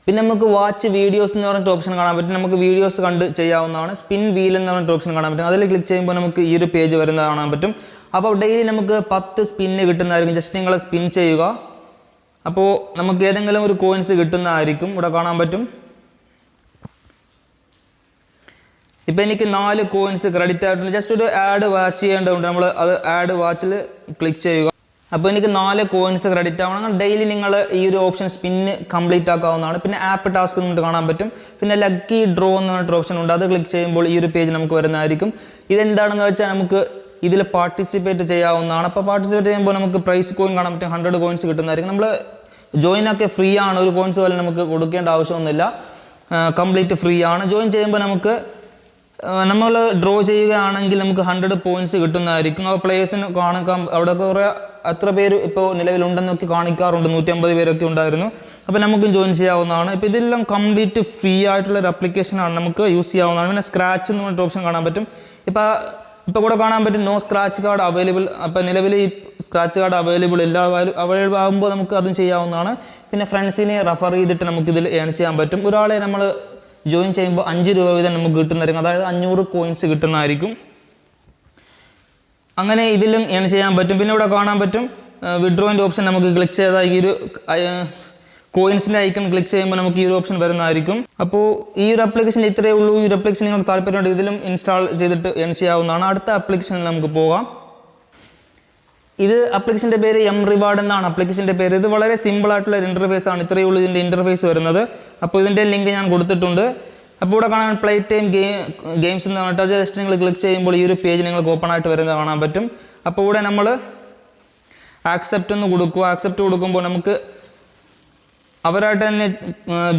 Speaker 1: പിന്നെ നമുക്ക് വാച്ച് വീഡിയോസ് എന്ന് പറഞ്ഞിട്ട് ഓപ്ഷൻ കാണാൻ പറ്റും. നമുക്ക് വീഡിയോസ് കണ്ട് ചെയ്യാവുന്നതാണ്. സ്പിൻ വീൽ എന്ന് പറഞ്ഞിട്ട് ഓപ്ഷൻ കാണാൻ പറ്റും. അതിൽ ക്ലിക്ക് ചെയ്യുമ്പോൾ നമുക്ക് ഈ ഒരു പേജ് വരുന്നത് കാണാൻ പറ്റും. അപ്പോൾ ഡെയിലി നമുക്ക് 10 സ്പിന്ന് കിട്ടുന്നതായിരിക്കും. ജസ്റ്റ് നിങ്ങൾ സ്പിൻ ചെയ്യുക. അപ്പോൾ നമുക്ക് ഏതെങ്കിലും ഒരു കോയിൻസ് കിട്ടുന്നതായിരിക്കും. ഇവിടെ കാണാൻ പറ്റും. ഇപ്പം എനിക്ക് 4 കോയിൻസ് ക്രെഡിറ്റ് ആയിട്ടുണ്ട്. ജസ്റ്റ് ഒരു ആഡ് വാച്ച് ചെയ്യേണ്ടതുണ്ട്. നമ്മൾ അത് ആഡ് വാച്ചിൽ ക്ലിക്ക് ചെയ്യുക. അപ്പോൾ എനിക്ക് 4 കോയിൻസ് ക്രെഡിറ്റ് ആവണം. ഡെയിലി നിങ്ങൾ ഈ ഒരു ഓപ്ഷൻ സ്പിന്ന് കംപ്ലീറ്റ് ആക്കാവുന്നതാണ്. പിന്നെ ആപ്പ് ടാസ്ക് നമുക്ക് കാണാൻ പറ്റും. പിന്നെ ലക്കി ഡ്രോ എന്ന് പറഞ്ഞിട്ട് ഓപ്ഷൻ ഉണ്ട്. അത് ക്ലിക്ക് ചെയ്യുമ്പോൾ ഈ ഒരു പേജ് നമുക്ക് വരുന്നതായിരിക്കും. ഇതെന്താണെന്ന് വെച്ചാൽ നമുക്ക് ഇതിൽ പാർട്ടിസിപ്പേറ്റ് ചെയ്യാവുന്നതാണ്. അപ്പോൾ പാർട്ടിസിപ്പേറ്റ് ചെയ്യുമ്പോൾ നമുക്ക് പ്രൈസ് കോയിൻ കാണാൻ പറ്റും. 100 കോയിൻസ് കിട്ടുന്നതായിരിക്കും. നമ്മൾ ജോയിനൊക്കെ ഫ്രീ ആണ്. ഒരു കോയിൻസ് പോലെ നമുക്ക് കൊടുക്കേണ്ട ആവശ്യമൊന്നുമില്ല. കംപ്ലീറ്റ് ഫ്രീ ആണ്. ജോയിൻ ചെയ്യുമ്പോൾ നമുക്ക് നമ്മൾ ഡ്രോ ചെയ്യുകയാണെങ്കിൽ നമുക്ക് 100 പോയിന്റ്സ് കിട്ടുന്നതായിരിക്കും. ആ പ്ലേയേഴ്സിന് കാണിക്കാം. അവിടെ കുറേ എത്ര പേര് ഇപ്പോൾ നിലവിലുണ്ടെന്നൊക്കെ കാണിക്കാറുണ്ട്. 150 പേരൊക്കെ ഉണ്ടായിരുന്നു. അപ്പോൾ നമുക്കും ജോയിൻ ചെയ്യാവുന്നതാണ്. ഇപ്പോൾ ഇതെല്ലാം കംപ്ലീറ്റ് ഫ്രീ ആയിട്ടുള്ളൊരു ആപ്ലിക്കേഷനാണ്. നമുക്ക് യൂസ് ചെയ്യാവുന്നതാണ്. പിന്നെ സ്ക്രാച്ച് എന്ന് പറഞ്ഞിട്ട് ഓപ്ഷൻ കാണാൻ പറ്റും. ഇപ്പോൾ കൂടെ കാണാൻ പറ്റും നോ സ്ക്രാച്ച് കാർഡ് അവൈലബിൾ. അപ്പോൾ നിലവിൽ ഈ സ്ക്രാച്ച് കാർഡ് അവൈലബിൾ അവൈലബിൾ ആകുമ്പോൾ നമുക്ക് അതും ചെയ്യാവുന്നതാണ്. പിന്നെ ഫ്രണ്ട്സിനെ റെഫർ ചെയ്തിട്ട് നമുക്കിതിൽ ഏൺ ചെയ്യാൻ പറ്റും. ഒരാളെ നമ്മൾ ജോയിൻ ചെയ്യുമ്പോൾ 5 രൂപ വീതം നമുക്ക് കിട്ടുന്നതായിരിക്കും. അതായത് 500 കോയിൻസ് കിട്ടുന്നതായിരിക്കും. അങ്ങനെ ഇതിലും ഏൺ ചെയ്യാൻ പറ്റും. പിന്നെ ഇവിടെ കാണാൻ പറ്റും വിഡ്രോയിൻ്റെ ഓപ്ഷൻ. നമുക്ക് ക്ലിക്ക് ചെയ്താൽ ഈ ഒരു കോയിൻസിൻ്റെ ഐക്കൺ ക്ലിക്ക് ചെയ്യുമ്പോൾ നമുക്ക് ഈ ഒരു ഓപ്ഷൻ വരുന്നതായിരിക്കും. അപ്പോൾ ഈ ഒരു ആപ്ലിക്കേഷൻ ഇത്രയേ ഉള്ളൂ. ഈ ഒരു ആപ്ലിക്കേഷൻ നിങ്ങൾക്ക് താല്പര്യമുണ്ട് ഇതിലും ഇൻസ്റ്റാൾ ചെയ്തിട്ട് ഏൺ ചെയ്യാവുന്നതാണ്. അടുത്ത ആപ്ലിക്കേഷനിൽ നമുക്ക് പോകാം. ഇത് ആപ്ലിക്കേഷൻ്റെ പേര് mReward എന്നാണ് ആപ്ലിക്കേഷൻ്റെ പേര്. ഇത് വളരെ സിമ്പിൾ ആയിട്ടുള്ള ഒരു ഇൻ്റർഫേസ് ആണ്. ഇത്രയേ ഉള്ളൂ ഇതിൻ്റെ ഇൻ്റർഫേസ് വരുന്നത്. അപ്പോൾ ഇതിൻ്റെ ലിങ്ക് ഞാൻ കൊടുത്തിട്ടുണ്ട്. അപ്പോൾ ഇവിടെ കാണാൻ പ്ലേ ടൈം ഗെയിംസ് എന്ന് പറഞ്ഞിട്ട് അത് ജസ്റ്റ് നിങ്ങൾ ക്ലിക്ക് ചെയ്യുമ്പോൾ ഈ ഒരു പേജ് നിങ്ങൾക്ക് ഓപ്പൺ ആയിട്ട് വരുന്നത് കാണാൻ പറ്റും. അപ്പോൾ ഇവിടെ നമ്മൾ ആക്സെപ്റ്റ് എന്ന് കൊടുക്കുക. ആക്സെപ്റ്റ് കൊടുക്കുമ്പോൾ നമുക്ക് അവരായിട്ട് തന്നെ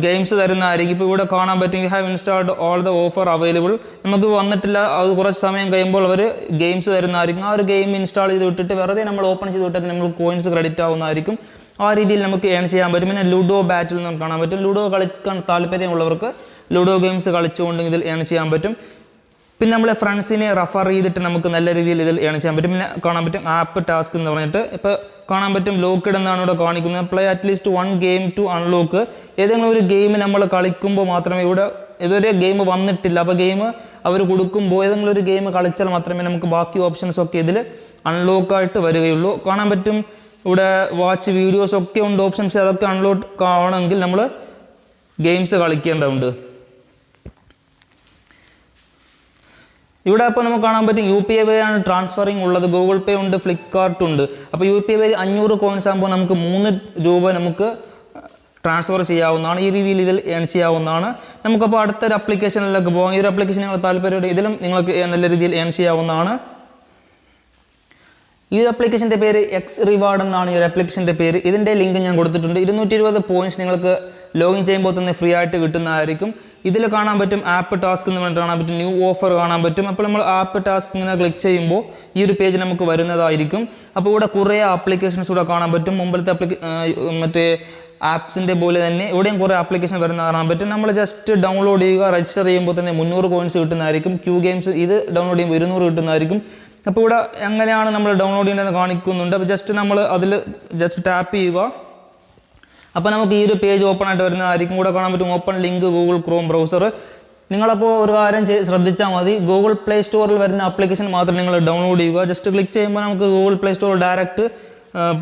Speaker 1: ഗെയിംസ് തരുന്നതായിരിക്കും. ഇപ്പോൾ ഇവിടെ കാണാൻ പറ്റും you have installed all the offer available. നമുക്ക് വന്നിട്ടില്ല, അത് കുറച്ച് സമയം കഴിയുമ്പോൾ അവർ ഗെയിംസ് തരുന്നതായിരിക്കും. ആ ഒരു ഗെയിം ഇൻസ്റ്റാൾ ചെയ്ത് വിട്ടിട്ട് വെറുതെ നമ്മൾ ഓപ്പൺ ചെയ്ത് വിട്ടിട്ട് നമുക്ക് കോയിൻസ് ക്രെഡിറ്റ് ആവുന്നതായിരിക്കും. ആ രീതിയിൽ നമുക്ക് ഏൺ ചെയ്യാൻ പറ്റും. പിന്നെ ലുഡോ ബാറ്റിൽ നമുക്ക് കാണാൻ പറ്റും. ലുഡോ കളിക്കാൻ താല്പര്യമുള്ളവർക്ക് ലുഡോ ഗെയിംസ് കളിച്ചുകൊണ്ട് ഇതിൽ ഏൺ ചെയ്യാൻ പറ്റും. പിന്നെ നമ്മളെ ഫ്രണ്ട്സിനെ റെഫർ ചെയ്തിട്ട് നമുക്ക് നല്ല രീതിയിൽ ഇതിൽ ഏൺ ചെയ്യാൻ പറ്റും. പിന്നെ കാണാൻ പറ്റും ആപ്പ് ടാസ്ക് എന്ന് പറഞ്ഞിട്ട് ഇപ്പോൾ കാണാൻ പറ്റും ലോക്ക്ഡ് എന്നാണ് ഇവിടെ കാണിക്കുന്നത്. Play at least 1 game to unlock. ഏതെങ്കിലും ഒരു ഗെയിം നമ്മൾ കളിക്കുമ്പോൾ മാത്രമേ ഇവിടെ ഇതൊരു ഗെയിം വന്നിട്ടില്ല. അപ്പോൾ ഗെയിം അവർ കൊടുക്കുമ്പോൾ ഏതെങ്കിലും ഒരു ഗെയിം കളിച്ചാൽ മാത്രമേ നമുക്ക് ബാക്കി ഓപ്ഷൻസ് ഒക്കെ ഇതിൽ അൺലോക്കായിട്ട് വരികയുള്ളൂ. കാണാൻ പറ്റും ഇവിടെ വാച്ച് വീഡിയോസ് ഒക്കെ ഉണ്ട് ഓപ്ഷൻസ്. അതൊക്കെ അൺലോക്ക് ആവണമെങ്കിൽ നമ്മൾ ഗെയിംസ് കളിക്കേണ്ടതുണ്ട്. ഇവിടെ അപ്പോൾ നമുക്ക് കാണാൻ പറ്റും UPI വഴി ആണ് ട്രാൻസ്ഫറിങ് ഉള്ളത്, ഗൂഗിൾ പേ ഉണ്ട്, ഫ്ലിപ്കാർട്ട് ഉണ്ട്. അപ്പോൾ UPI വഴി 500 കോയിൻസ് ആകുമ്പോൾ നമുക്ക് 3 രൂപ നമുക്ക് ട്രാൻസ്ഫർ ചെയ്യാവുന്നതാണ്. ഈ രീതിയിൽ ഇതിൽ ഏൺ ചെയ്യാവുന്നതാണ്. നമുക്കപ്പോൾ അടുത്തൊരു ആപ്ലിക്കേഷനിലേക്ക് പോകാം. ഈ ഒരു ആപ്ലിക്കേഷൻ നിങ്ങൾ താല്പര്യമുണ്ട്, ഇതിലും നിങ്ങൾക്ക് നല്ല രീതിയിൽ ഏൺ ചെയ്യാവുന്നതാണ്. ഈ ഒരു ആപ്ലിക്കേഷൻ്റെ പേര് എക്സ് റിവാർഡ് എന്നാണ് ഈ ഒരു ആപ്ലിക്കേഷൻ്റെ പേര്. ഇതിൻ്റെ ലിങ്ക് ഞാൻ കൊടുത്തിട്ടുണ്ട്. 220 പോയിന്റ്സ് നിങ്ങൾക്ക് ലോഗിൻ ചെയ്യുമ്പോൾ തന്നെ ഫ്രീ ആയിട്ട് കിട്ടുന്നതായിരിക്കും. ഇതിൽ കാണാൻ പറ്റും ആപ്പ് ടാസ്ക് എന്ന് പറഞ്ഞിട്ട് കാണാൻ പറ്റും, ന്യൂ ഓഫർ കാണാൻ പറ്റും. അപ്പോൾ നമ്മൾ ആപ്പ് ടാസ്ക് ഇങ്ങനെ ക്ലിക്ക് ചെയ്യുമ്പോൾ ഈ ഒരു പേജ് നമുക്ക് വരുന്നതായിരിക്കും. അപ്പോൾ ഇവിടെ കുറേ ആപ്ലിക്കേഷൻസ് കൂടെ കാണാൻ പറ്റും. മുമ്പിലത്തെ മറ്റേ ആപ്സിൻ്റെ പോലെ തന്നെ ഇവിടെയും കുറേ ആപ്ലിക്കേഷൻ വരുന്ന കാണാൻ പറ്റും. നമ്മൾ ജസ്റ്റ് ഡൗൺലോഡ് ചെയ്യുക, രജിസ്റ്റർ ചെയ്യുമ്പോൾ തന്നെ 300 കോയിൻസ് കിട്ടുന്നതായിരിക്കും. ക്യൂ ഗെയിംസ് ഇത് ഡൗൺലോഡ് ചെയ്യുമ്പോൾ 200 കിട്ടുന്നതായിരിക്കും. അപ്പോൾ ഇവിടെ എങ്ങനെയാണ് നമ്മൾ ഡൗൺലോഡ് ചെയ്യേണ്ടതെന്ന് കാണിക്കുന്നുണ്ട്. അപ്പോൾ ജസ്റ്റ് നമ്മൾ അതിൽ ജസ്റ്റ് ടാപ്പ് ചെയ്യുക. അപ്പോൾ നമുക്ക് ഈ ഒരു പേജ് ഓപ്പൺ ആയിട്ട് വരുന്നതായിരിക്കും. കൂടെ കാണാൻ പറ്റും open link Google Chrome browser. നിങ്ങളപ്പോൾ ഒരു കാര്യം ശ്രദ്ധിച്ചാൽ മതി, ഗൂഗിൾ പ്ലേ സ്റ്റോറിൽ വരുന്ന ആപ്ലിക്കേഷൻ മാത്രം നിങ്ങൾ ഡൗൺലോഡ് ചെയ്യുക. ജസ്റ്റ് ക്ലിക്ക് ചെയ്യുമ്പോൾ നമുക്ക് ഗൂഗിൾ പ്ലേ സ്റ്റോർ ഡയറക്റ്റ്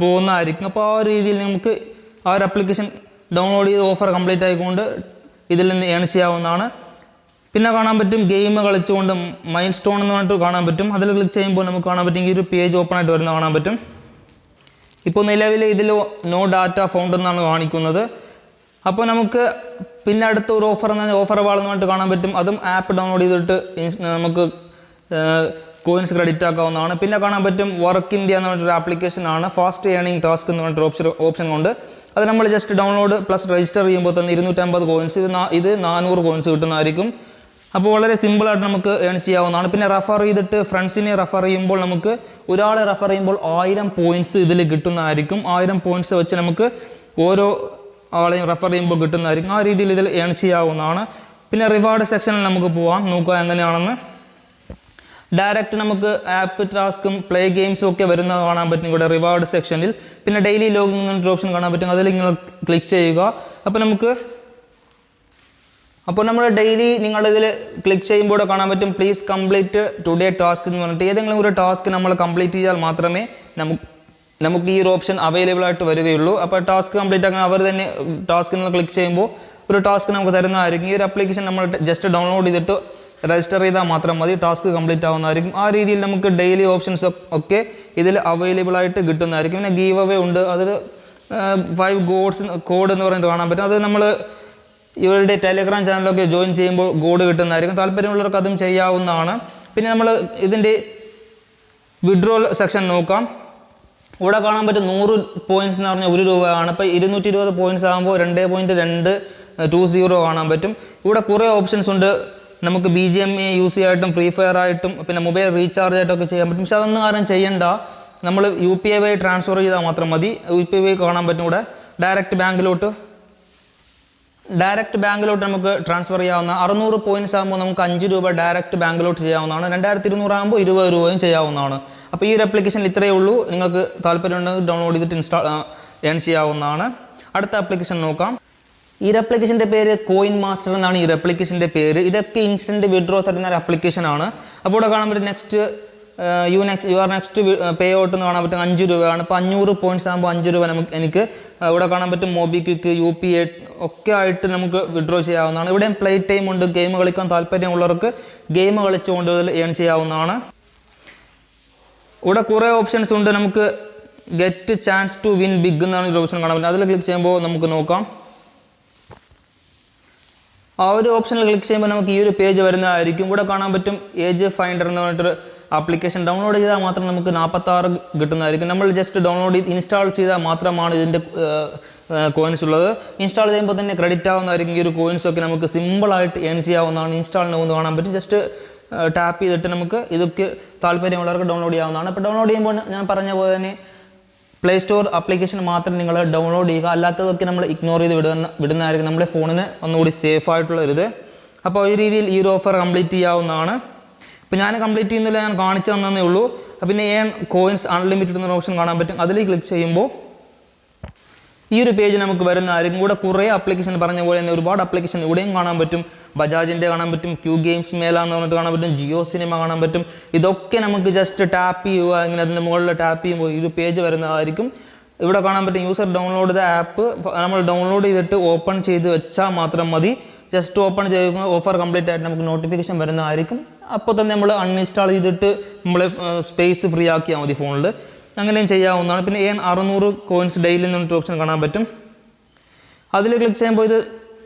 Speaker 1: പോകുന്നതായിരിക്കും. അപ്പോൾ ആ ഒരു രീതിയിൽ നമുക്ക് ആ ഒരു ആപ്ലിക്കേഷൻ ഡൗൺലോഡ് ചെയ്ത് ഓഫർ കംപ്ലീറ്റ് ആയിക്കൊണ്ട് ഇതിൽ നിന്ന് ഏൺ ചെയ്യാവുന്നതാണ്. പിന്നെ കാണാൻ പറ്റും ഗെയിം കളിച്ചുകൊണ്ട് മൈൽ സ്റ്റോൺ എന്ന് പറഞ്ഞിട്ട് കാണാൻ പറ്റും. അതിൽ ക്ലിക്ക് ചെയ്യുമ്പോൾ നമുക്ക് കാണാൻ പറ്റും ഈ ഒരു പേജ് ഓപ്പൺ ആയിട്ട് വരുന്ന കാണാൻ പറ്റും. ഇപ്പോൾ നിലവിൽ ഇതിൽ നോ ഡാറ്റ ഫൗണ്ട് എന്നാണ് കാണിക്കുന്നത്. അപ്പോൾ നമുക്ക് പിന്നെ അടുത്ത ഒരു ഓഫർ എന്ന് പറഞ്ഞാൽ ഓഫർ വാൾ എന്ന് പറഞ്ഞിട്ട് കാണാൻ പറ്റും. അതും ആപ്പ് ഡൗൺലോഡ് ചെയ്തിട്ട് നമുക്ക് കോയിൻസ് ക്രെഡിറ്റ് ആക്കാവുന്നതാണ്. പിന്നെ കാണാൻ പറ്റും വർക്ക് ഇന്ത്യ എന്ന് പറഞ്ഞിട്ടൊരു ആപ്ലിക്കേഷനാണ്, ഫാസ്റ്റ് ഏണിംഗ് ടാസ്ക് എന്ന് പറഞ്ഞിട്ടൊരു ഓപ്ഷൻ കൊണ്ട്. അത് നമ്മൾ ജസ്റ്റ് ഡൗൺലോഡ് പ്ലസ് രജിസ്റ്റർ ചെയ്യുമ്പോൾ തന്നെ 250 കോയിൻസ്, ഇത് 400 കോയിൻസ് കിട്ടുന്നതായിരിക്കും. അപ്പോൾ വളരെ സിമ്പിളായിട്ട് നമുക്ക് ഏൺ ചെയ്യാവുന്നതാണ്. പിന്നെ റെഫർ ചെയ്തിട്ട് ഫ്രണ്ട്സിനെ റെഫർ ചെയ്യുമ്പോൾ നമുക്ക് ഒരാളെ റെഫർ ചെയ്യുമ്പോൾ 1000 പോയിൻറ്റ്സ് ഇതിൽ കിട്ടുന്നതായിരിക്കും. 1000 പോയിൻറ്റ്സ് വെച്ച് നമുക്ക് ഓരോ ആളെയും റെഫർ ചെയ്യുമ്പോൾ കിട്ടുന്നതായിരിക്കും. ആ രീതിയിൽ ഇതിൽ ഏൺ ചെയ്യാവുന്നതാണ്. പിന്നെ റിവാർഡ് സെക്ഷനിൽ നമുക്ക് പോകാം, നോക്കുക എങ്ങനെയാണെന്ന്. ഡയറക്റ്റ് നമുക്ക് ആപ്പ് ടാസ്കും പ്ലേ ഗെയിംസും ഒക്കെ വരുന്നത് കാണാൻ പറ്റും ഇവിടെ റിവാർഡ് സെക്ഷനിൽ. പിന്നെ ഡെയിലി ലോഗിൻ എന്നൊരു ഓപ്ഷൻ കാണാൻ പറ്റും, അതിൽ നിങ്ങൾ ക്ലിക്ക് ചെയ്യുക. അപ്പോൾ നമ്മൾ ഡെയിലി നിങ്ങളിതിൽ ക്ലിക്ക് ചെയ്യുമ്പോൾ കാണാൻ പറ്റും പ്ലീസ് കംപ്ലീറ്റ് ടുഡേ ടാസ്ക് എന്ന് പറഞ്ഞിട്ട് ഏതെങ്കിലും ഒരു ടാസ്ക് നമ്മൾ കംപ്ലീറ്റ് ചെയ്താൽ മാത്രമേ നമുക്ക് ഈ ഒരു ഓപ്ഷൻ അവൈലബിൾ ആയിട്ട് വരികയുള്ളൂ. അപ്പോൾ ടാസ്ക് കംപ്ലീറ്റ് ആക്കാൻ അവർ തന്നെ ടാസ്ക് നമ്മൾ ക്ലിക്ക് ചെയ്യുമ്പോൾ ഒരു ടാസ്ക് നമുക്ക് തരുന്നതായിരിക്കും. ഈ ഒരു ആപ്ലിക്കേഷൻ നമ്മൾ ജസ്റ്റ് ഡൗൺലോഡ് ചെയ്തിട്ട് രജിസ്റ്റർ ചെയ്താൽ മാത്രം മതി, ടാസ്ക് കംപ്ലീറ്റ് ആവുന്നതായിരിക്കും. ആ രീതിയിൽ നമുക്ക് ഡെയിലി ഓപ്ഷൻസ് ഒക്കെ ഇതിൽ അവൈലബിൾ ആയിട്ട് കിട്ടുന്നതായിരിക്കും. പിന്നെ ഗീവ് അവേ ഉണ്ട്, അതിൽ 5 കോഡ് എന്ന് പറഞ്ഞിട്ട് കാണാൻ പറ്റും. അത് നമ്മൾ ഇവരുടെ ടെലിഗ്രാം ചാനലൊക്കെ ജോയിൻ ചെയ്യുമ്പോൾ കോഡ് കിട്ടുന്നതായിരിക്കും. താല്പര്യമുള്ളവർക്ക് അതും ചെയ്യാവുന്നതാണ്. പിന്നെ നമ്മൾ ഇതിൻ്റെ വിഡ്രോൾ സെക്ഷൻ നോക്കാം. ഇവിടെ കാണാൻ പറ്റും 100 പോയിൻറ്റ്സ് എന്ന് പറഞ്ഞാൽ 1 രൂപയാണ്. അപ്പോൾ 220 പോയിൻറ്റ്സ് ആകുമ്പോൾ 2.220 കാണാൻ പറ്റും. ഇവിടെ കുറേ ഓപ്ഷൻസ് ഉണ്ട്. നമുക്ക് BGMA യൂസ് ചെയ്യായിട്ടും ഫ്രീ ഫയർ ആയിട്ടും പിന്നെ മൊബൈൽ റീചാർജ് ആയിട്ടൊക്കെ ചെയ്യാൻ പറ്റും. പക്ഷെ അതൊന്നും ആരും ചെയ്യണ്ട, നമ്മൾ UPI വഴി ട്രാൻസ്ഫർ ചെയ്താൽ മാത്രം മതി. UPI വഴി കാണാൻ പറ്റും. ഇവിടെ ഡയറക്റ്റ് ബാങ്കിലോട്ട് നമുക്ക് ട്രാൻസ്ഫർ ചെയ്യാവുന്ന 600 പോയിൻറ്റ്സ് ആകുമ്പോൾ നമുക്ക് 5 രൂപ ഡയറക്റ്റ് ബാങ്കിലോട്ട് ചെയ്യാവുന്നതാണ്. 2200 ആകുമ്പോൾ 20 രൂപയും ചെയ്യാവുന്നതാണ്. അപ്പോൾ ഈ ഒരു ആപ്ലിക്കേഷനിൽ ഇത്രയേ ഉള്ളൂ. നിങ്ങൾക്ക് താല്പര്യമുണ്ടെങ്കിൽ ഡൗൺലോഡ് ചെയ്തിട്ട് ഏൺ ചെയ്യാവുന്നതാണ്. അടുത്ത ആപ്ലിക്കേഷൻ നോക്കാം. ഈ ഒരു ആപ്ലിക്കേഷൻ്റെ പേര് കോയിൻ മാസ്റ്റർ എന്നാണ് ഈ ഒരു ആപ്ലിക്കേഷൻ്റെ പേര്. ഇതൊക്കെ ഇൻസ്റ്റൻറ്റ് വിഡ്രോ തരുന്ന ഒരു ആപ്ലിക്കേഷനാണ്. അപ്പോൾ ഇവിടെ കാണാൻ പറ്റും you are next pay out എന്ന് കാണാൻ പറ്റും 5 രൂപയാണ്. അപ്പോൾ 500 പോയിൻറ്റ്സ് ആകുമ്പോൾ 5 രൂപ എനിക്ക് ഇവിടെ കാണാൻ പറ്റും. മൊബിക്വിക്ക് UPI ഒക്കെ ആയിട്ട് നമുക്ക് വിഡ്രോ ചെയ്യാവുന്നതാണ്. ഇവിടെയും പ്ലേ ടൈം ഉണ്ട്. ഗെയിം കളിക്കാൻ താല്പര്യമുള്ളവർക്ക് ഗെയിം കളിച്ചുകൊണ്ട് ഏൺ ചെയ്യാവുന്നതാണ്. ഇവിടെ കുറേ ഓപ്ഷൻസ് ഉണ്ട്. നമുക്ക് get chance to win big എന്നാണ് ഒരു ഓപ്ഷൻ കാണാൻ പറ്റും. അതിൽ ക്ലിക്ക് ചെയ്യുമ്പോൾ നമുക്ക് നോക്കാം. ആ ഒരു ഓപ്ഷനിൽ ക്ലിക്ക് ചെയ്യുമ്പോൾ നമുക്ക് ഈ ഒരു പേജ് വരുന്നതായിരിക്കും. ഇവിടെ കാണാൻ പറ്റും ഏജ് ഫൈൻഡർ എന്ന് പറഞ്ഞിട്ടൊരു ആപ്ലിക്കേഷൻ. ഡൗൺലോഡ് ചെയ്താൽ മാത്രം നമുക്ക് 46 കിട്ടുന്നതായിരിക്കും. നമ്മൾ ജസ്റ്റ് ഡൗൺലോഡ് ചെയ്ത് ഇൻസ്റ്റാൾ ചെയ്താൽ മാത്രമാണ് ഇതിൻ്റെ കോയിൻസ് ഉള്ളത്. ഇൻസ്റ്റാൾ ചെയ്യുമ്പോൾ തന്നെ ക്രെഡിറ്റ് ആവുന്നതായിരിക്കും. ഈ ഒരു കോയിൻസൊക്കെ നമുക്ക് സിമ്പിളായിട്ട് ഏൺ ചെയ്യാവുന്നതാണ്. ഇൻസ്റ്റാളിന് ഒന്ന് കാണാൻ പറ്റും. ജസ്റ്റ് ടാപ്പ് ചെയ്തിട്ട് നമുക്ക് ഇതൊക്കെ താല്പര്യമുള്ളവർക്ക് ഡൗൺലോഡ് ചെയ്യാവുന്നതാണ്. അപ്പോൾ ഡൗൺലോഡ് ചെയ്യുമ്പോൾ ഞാൻ പറഞ്ഞ പോലെ തന്നെ പ്ലേ സ്റ്റോർ ആപ്ലിക്കേഷൻ മാത്രം നിങ്ങൾ ഡൗൺലോഡ് ചെയ്യുക. അല്ലാത്തതൊക്കെ നമ്മൾ ഇഗ്നോർ ചെയ്ത് വിടുന്നതായിരിക്കും. നമ്മുടെ ഫോണിന് ഒന്നുകൂടി സേഫ് ആയിട്ടുള്ളൊരിത്. അപ്പോൾ ഈ രീതിയിൽ ഈ ഒരു ഓഫർ കംപ്ലീറ്റ് ചെയ്യാവുന്നതാണ്. ഇപ്പോൾ ഞാൻ കംപ്ലീറ്റ് ചെയ്യുന്നില്ല, ഞാൻ കാണിച്ചു തന്നേ ഉള്ളൂ. പിന്നെ കോയിൻസ് അൺലിമിറ്റഡ് എന്നൊരു ഓപ്ഷൻ കാണാൻ പറ്റും. അതിൽ ക്ലിക്ക് ചെയ്യുമ്പോൾ ഈ ഒരു പേജ് നമുക്ക് വരുന്നതായിരിക്കും. കൂടെ കുറേ ആപ്ലിക്കേഷൻ പറഞ്ഞ പോലെ തന്നെ ഒരുപാട് ആപ്ലിക്കേഷൻ ഇവിടെയും കാണാൻ പറ്റും. ബജാജിൻ്റെ കാണാൻ പറ്റും, ക്യൂ ഗെയിംസ് മേല എന്ന് പറഞ്ഞിട്ട് കാണാൻ പറ്റും, ജിയോ സിനിമ കാണാൻ പറ്റും. ഇതൊക്കെ നമുക്ക് ജസ്റ്റ് ടാപ്പ് ചെയ്യുക, ഇങ്ങനെ അതിൻ്റെ മുകളിൽ ടാപ്പ് ചെയ്യുമ്പോൾ ഈ ഒരു പേജ് വരുന്നതായിരിക്കും. ഇവിടെ കാണാൻ പറ്റും യൂസർ ഡൗൺലോഡ് ചെയ്ത ആപ്പ് നമ്മൾ ഡൗൺലോഡ് ചെയ്തിട്ട് ഓപ്പൺ ചെയ്ത് വെച്ചാൽ മാത്രം മതി. ജസ്റ്റ് ഓപ്പൺ ചെയ്യുമ്പോൾ ഓഫർ കംപ്ലീറ്റ് ആയിട്ട് നമുക്ക് നോട്ടിഫിക്കേഷൻ വരുന്നതായിരിക്കും. അപ്പോൾ തന്നെ നമ്മൾ അൺഇൻസ്റ്റാൾ ചെയ്തിട്ട് നമ്മൾ സ്പേസ് ഫ്രീ ആക്കിയാൽ മതി ഫോണിൽ. അങ്ങനെയും ചെയ്യാവുന്നതാണ്. പിന്നെ 600 കോയിൻസ് ഡെയിലി എന്നൊരു ഓപ്ഷൻ കാണാൻ പറ്റും. അതിൽ ക്ലിക്ക് ചെയ്യുമ്പോൾ ഇത്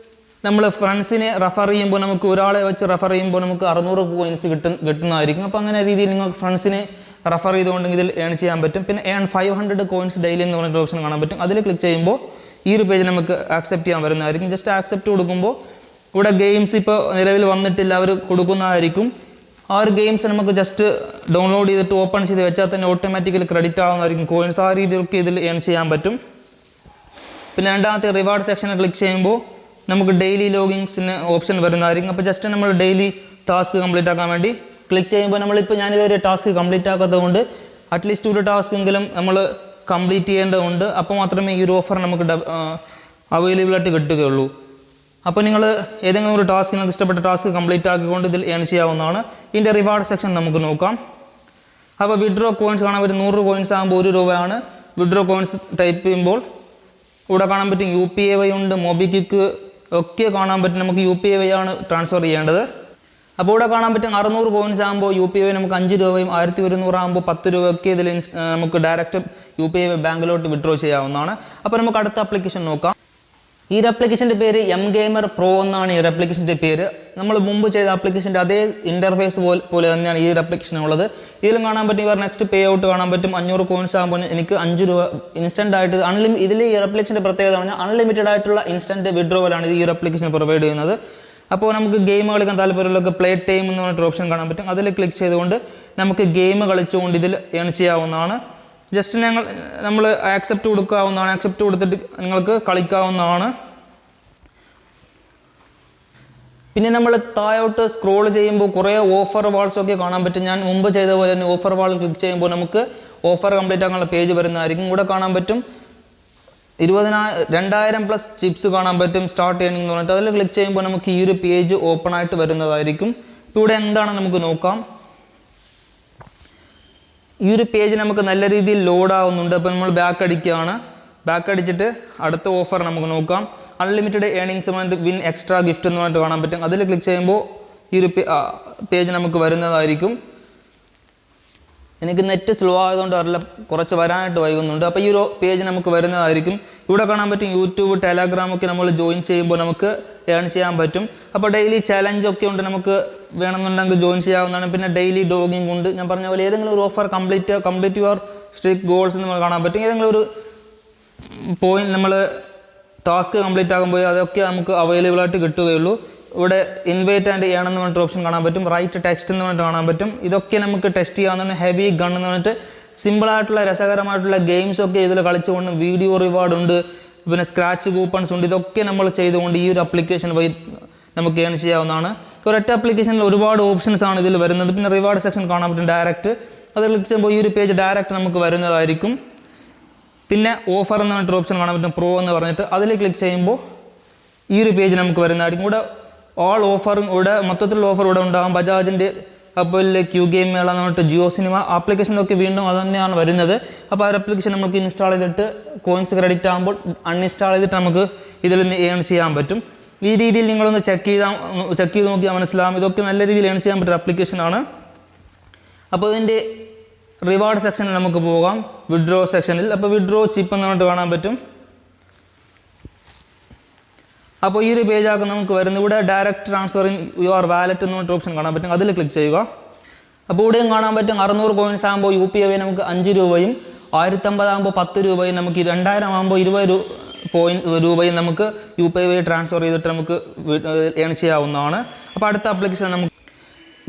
Speaker 1: നമ്മൾ ഫ്രണ്ട്സിനെ റെഫർ ചെയ്യുമ്പോൾ നമുക്ക് ഒരാളെ വെച്ച് റെഫർ ചെയ്യുമ്പോൾ നമുക്ക് 600 കോയിൻസ് കിട്ടുന്നതായിരിക്കും. അപ്പോൾ അങ്ങനെ രീതിയിൽ നിങ്ങൾ ഫ്രണ്ട്സിനെ റെഫർ ചെയ്തുകൊണ്ടെങ്കിൽ ഇതിൽ ഏൺ ചെയ്യാൻ പറ്റും. പിന്നെ 500 കോയിൻസ് ഡെയിലി എന്ന് പറഞ്ഞൊരു ഓപ്ഷൻ കാണാൻ പറ്റും. അതിൽ ക്ലിക്ക് ചെയ്യുമ്പോൾ ഈ ഒരു പേജ് നമുക്ക് ആക്സെപ്റ്റ് ചെയ്യാൻ വരുന്നതായിരിക്കും. ജസ്റ്റ് ആക്സെപ്റ്റ് കൊടുക്കുമ്പോൾ ഇവിടെ ഗെയിംസ് ഇപ്പോൾ നിലവിൽ വന്നിട്ടില്ല, അവർ കൊടുക്കുന്നതായിരിക്കും. ആ ഒരു ഗെയിംസ് നമുക്ക് ജസ്റ്റ് ഡൗൺലോഡ് ചെയ്തിട്ട് ഓപ്പൺ ചെയ്ത് വെച്ചാൽ തന്നെ ഓട്ടോമാറ്റിക്കലി ക്രെഡിറ്റ് ആവുന്നതായിരിക്കും കോയിൻസ്. ആ രീതിയിലൊക്കെ ഇതിൽ ഏൺ ചെയ്യാൻ പറ്റും. പിന്നെ രണ്ടാമത്തെ റിവാർഡ് സെക്ഷനിൽ ക്ലിക്ക് ചെയ്യുമ്പോൾ നമുക്ക് ഡെയിലി ലോഗിങ്സിന് ഓപ്ഷൻ വരുന്നതായിരിക്കും. അപ്പോൾ ജസ്റ്റ് നമ്മൾ ഡെയിലി ടാസ്ക് കംപ്ലീറ്റ് ആക്കാൻ വേണ്ടി ക്ലിക്ക് ചെയ്യുമ്പോൾ നമ്മളിപ്പോൾ ഞാനിതൊരു ടാസ്ക് കംപ്ലീറ്റ് ആക്കാത്തതുകൊണ്ട് അറ്റ്ലീസ്റ്റ് ഒരു ടാസ്ക് എങ്കിലും നമ്മൾ കംപ്ലീറ്റ് ചെയ്യേണ്ടതുണ്ട്. അപ്പോൾ മാത്രമേ ഈ ഒരു ഓഫർ നമുക്ക് അവൈലബിളായിട്ട് കിട്ടുകയുള്ളൂ. അപ്പോൾ നിങ്ങൾ ഏതെങ്കിലും ഒരു ടാസ്ക് നിങ്ങൾക്ക് ഇഷ്ടപ്പെട്ട ടാസ്ക് കംപ്ലീറ്റ് ആക്കിക്കൊണ്ട് ഇതിൽ ഏൺ ചെയ്യാവുന്നതാണ്. ഇതിൻ്റെ റിവാർഡ് സെക്ഷൻ നമുക്ക് നോക്കാം. അപ്പോൾ വിഡ്രോ കോയിൻസ് കാണാൻ പറ്റും. 100 കോയിൻസ് ആകുമ്പോൾ 1 രൂപയാണ്. വിഡ്രോ കോയിൻസ് ടൈപ്പ് ചെയ്യുമ്പോൾ ഇവിടെ കാണാൻ പറ്റും UPI വഴി ഉണ്ട്, മൊബിക്വിക്ക് ഒക്കെ കാണാൻ പറ്റും. നമുക്ക് UPI വഴിയാണ് ട്രാൻസ്ഫർ ചെയ്യേണ്ടത്. അപ്പോൾ ഇവിടെ കാണാൻ പറ്റും 600 കോയിൻസ് ആകുമ്പോൾ UPI വഴി നമുക്ക് 5 രൂപയും 1100 ആകുമ്പോൾ 10 രൂപയൊക്കെ ഇതിൽ നമുക്ക് ഡയറക്റ്റ് UPI ബാങ്കിലോട്ട് വിഡ്രോ ചെയ്യാവുന്നതാണ്. അപ്പോൾ നമുക്ക് അടുത്ത ആപ്ലിക്കേഷൻ നോക്കാം. ഈ ഒരു ആപ്ലിക്കേഷൻ്റെ പേര് M-Gamer Pro എന്നാണ്. ഈ ഒരു ആപ്ലിക്കേഷൻ്റെ പേര് നമ്മൾ മുമ്പ് ചെയ്ത ആപ്ലിക്കേഷൻ്റെ അതേ ഇൻ്റർഫേസ് പോലെ തന്നെയാണ് ഈ ഒരു ആപ്ലിക്കേഷൻ ഉള്ളത്. ഇതിലും കാണാൻ പറ്റും ഇവർ നെക്സ്റ്റ് പേ ഔട്ട് കാണാൻ പറ്റും. 500 കോയിൻസ് ആകുമ്പോൾ എനിക്ക് 5 രൂപ ഇൻസ്റ്റൻ്റ് ആയിട്ട് ഇതിൽ ഈ ഒരു ആപ്ലിക്കേഷൻ്റെ പ്രത്യേകത പറഞ്ഞാൽ അൺലിമിറ്റഡ് ആയിട്ടുള്ള ഇൻസ്റ്റൻറ്റ് വിഡ്രോവലാണ് ഈ ഒരു ആപ്ലിക്കേഷൻ പ്രൊവൈഡ് ചെയ്യുന്നത്. അപ്പോൾ നമുക്ക് ഗെയിം കളിക്കാൻ താല്പര്യമുള്ളവർക്ക് പ്ലേ ടൈം എന്ന് പറഞ്ഞിട്ട് ഓപ്ഷൻ കാണാൻ പറ്റും. അതിൽ ക്ലിക്ക് ചെയ്തുകൊണ്ട് നമുക്ക് ഗെയിം കളിച്ചുകൊണ്ട് ഇതിൽ ഏൺ ചെയ്യാവുന്നതാണ്. ജസ്റ്റ് നമ്മൾ ആക്സെപ്റ്റ് കൊടുക്കാവുന്നതാണ്. ആക്സെപ്റ്റ് കൊടുത്തിട്ട് നിങ്ങൾക്ക് കളിക്കാവുന്നതാണ്. പിന്നെ നമ്മൾ താഴോട്ട് സ്ക്രോൾ ചെയ്യുമ്പോൾ കുറേ ഓഫർ വാൾസൊക്കെ കാണാൻ പറ്റും. ഞാൻ മുമ്പ് ചെയ്ത പോലെ തന്നെ ഓഫർ വാൾ ക്ലിക്ക് ചെയ്യുമ്പോൾ നമുക്ക് ഓഫർ കംപ്ലീറ്റ് ആക്കാനുള്ള പേജ് വരുന്നതായിരിക്കും. ഇവിടെ കാണാൻ പറ്റും 2000+ ചിപ്സ് കാണാൻ പറ്റും. സ്റ്റാർട്ട് ഏണിംഗ് എന്ന് പറഞ്ഞിട്ട് അതിൽ ക്ലിക്ക് ചെയ്യുമ്പോൾ നമുക്ക് ഈ ഒരു പേജ് ഓപ്പൺ ആയിട്ട് വരുന്നതായിരിക്കും. ഇവിടെ എന്താണ് നമുക്ക് നോക്കാം. ഈ ഒരു പേജ് നമുക്ക് നല്ല രീതിയിൽ ലോഡ് ആവുന്നുണ്ട്. അപ്പോൾ നമ്മൾ ബാക്ക് അടിക്കുകയാണ്. ബാക്ക് അടിച്ചിട്ട് അടുത്ത ഓഫർ നമുക്ക് നോക്കാം. അൺലിമിറ്റഡ് ഏണിങ്സ് പറഞ്ഞിട്ട് വിൻ എക്സ്ട്രാ ഗിഫ്റ്റ് എന്ന് പറഞ്ഞിട്ട് കാണാൻ പറ്റും. അതിൽ ക്ലിക്ക് ചെയ്യുമ്പോൾ ഈ ഒരു പേജ് നമുക്ക് വരുന്നതായിരിക്കും. എനിക്ക് നെറ്റ് സ്ലോ ആയതുകൊണ്ട് അറിയില്ല, കുറച്ച് വരാനായിട്ട് വൈകുന്നുണ്ട്. അപ്പോൾ ഈ ഒരു പേജ് നമുക്ക് വരുന്നതായിരിക്കും. ഇവിടെ കാണാൻ പറ്റും യൂട്യൂബ്, ടെലഗ്രാം ഒക്കെ നമ്മൾ ജോയിൻ ചെയ്യുമ്പോൾ നമുക്ക് ഏൺ ചെയ്യാൻ പറ്റും. അപ്പോൾ ഡെയിലി ചലഞ്ചൊക്കെ ഉണ്ട്, നമുക്ക് വേണമെന്നുണ്ടെങ്കിൽ ജോയിൻ ചെയ്യാവുന്നതാണ്. പിന്നെ ഡെയിലി ഡോഗിങ് ഉണ്ട്. ഞാൻ പറഞ്ഞ പോലെ ഏതെങ്കിലും ഒരു offer complete your strict goals എന്ന് നമുക്ക് കാണാൻ പറ്റും. ഏതെങ്കിലും ഒരു പോയിന്റ് നമ്മൾ ടാസ്ക് കംപ്ലീറ്റ് ആകുമ്പോൾ അതൊക്കെ നമുക്ക് അവൈലബിൾ ആയിട്ട് കിട്ടുകയുള്ളൂ. ഇവിടെ ഇൻവൈറ്റ് ആൻഡ് ഏൺ എന്ന് പറഞ്ഞിട്ട് ഓപ്ഷൻ കാണാൻ പറ്റും. റൈറ്റ് ടെക്സ്റ്റ് എന്ന് പറഞ്ഞിട്ട് കാണാൻ പറ്റും. ഇതൊക്കെ നമുക്ക് ടെസ്റ്റ് ചെയ്യാവുന്നതാണ്. ഹെവി ഗൺ എന്ന് പറഞ്ഞിട്ട് സിമ്പിളായിട്ടുള്ള രസകരമായിട്ടുള്ള ഗെയിംസൊക്കെ ഇതിൽ കളിച്ചുകൊണ്ട് വീഡിയോ റിവാർഡ് ഉണ്ട്, പിന്നെ സ്ക്രാച്ച് കൂപ്പൺസ് ഉണ്ട്. ഇതൊക്കെ നമ്മൾ ചെയ്തുകൊണ്ട് ഈ ഒരു ആപ്ലിക്കേഷൻ വഴി നമുക്ക് ഏൺ ചെയ്യാവുന്നതാണ്. ഒരൊറ്റ ആപ്ലിക്കേഷനിൽ ഒരുപാട് ഓപ്ഷൻസ് ആണ് ഇതിൽ വരുന്നത്. പിന്നെ റിവാർഡ് സെക്ഷൻ കാണാൻ പറ്റും ഡയറക്റ്റ്. അത് ക്ലിക്ക് ചെയ്യുമ്പോൾ ഈ ഒരു പേജ് ഡയറക്റ്റ് നമുക്ക് വരുന്നതായിരിക്കും. പിന്നെ ഓഫർ എന്ന് പറഞ്ഞിട്ട് ഓപ്ഷൻ കാണാൻ പറ്റും, പ്രോ എന്ന് പറഞ്ഞിട്ട്. അതിൽ ക്ലിക്ക് ചെയ്യുമ്പോൾ ഈ ഒരു പേജ് നമുക്ക് വരുന്നതായിരിക്കും. ഇവിടെ ഓൾ ഓഫറും ഇവിടെ മൊത്തത്തിലുള്ള ഓഫർ ഇവിടെ ഉണ്ടാകും. ബജാജിൻ്റെ, അതുപോലെ ക്യൂ ഗെയിം മേള എന്ന് പറഞ്ഞിട്ട് ജിയോ സിനിമ ആപ്ലിക്കേഷനൊക്കെ വീണ്ടും അത് തന്നെയാണ് വരുന്നത്. അപ്പോൾ ആ ഒരു ആപ്ലിക്കേഷൻ നമുക്ക് ഇൻസ്റ്റാൾ ചെയ്തിട്ട് കോയിൻസ് ക്രെഡിറ്റ് ആകുമ്പോൾ അൺഇൻസ്റ്റാൾ ചെയ്തിട്ട് നമുക്ക് ഇതിൽ നിന്ന് ഏൺ ചെയ്യാൻ പറ്റും. ഈ രീതിയിൽ നിങ്ങളൊന്ന് ചെക്ക് ചെയ്ത് നോക്കിയാൽ മനസ്സിലാവും. ഇതൊക്കെ നല്ല രീതിയിൽ ഏൺ ചെയ്യാൻ പറ്റുന്ന ആപ്ലിക്കേഷനാണ്. അപ്പോൾ ഇതിൻ്റെ റിവാർഡ് സെക്ഷനിൽ നമുക്ക് പോകാം. വിഡ്രോ സെക്ഷനിൽ അപ്പോൾ വിഡ്രോ ചിപ്പ് എന്ന് പറഞ്ഞിട്ട് കാണാൻ പറ്റും. അപ്പോൾ ഈ ഒരു പേജാക്ക് നമുക്ക് വരുന്നത്. ഇവിടെ direct transfer in your wallet എന്ന് പറഞ്ഞിട്ട് ഓപ്ഷൻ കാണാൻ പറ്റും. അതിൽ ക്ലിക്ക് ചെയ്യുക. അപ്പോൾ ഇവിടെയും കാണാൻ പറ്റും 600 കോയിൻസ് ആകുമ്പോൾ UPI വഴി നമുക്ക് 5 രൂപയും 1050 ആകുമ്പോൾ 10 രൂപയും നമുക്ക് 2000 ആകുമ്പോൾ 20 രൂപയും നമുക്ക് UPI വഴി ട്രാൻസ്ഫർ ചെയ്തിട്ട് നമുക്ക് ഏൺ ചെയ്യാവുന്നതാണ്. അപ്പോൾ അടുത്ത ആപ്ലിക്കേഷൻ നമുക്ക്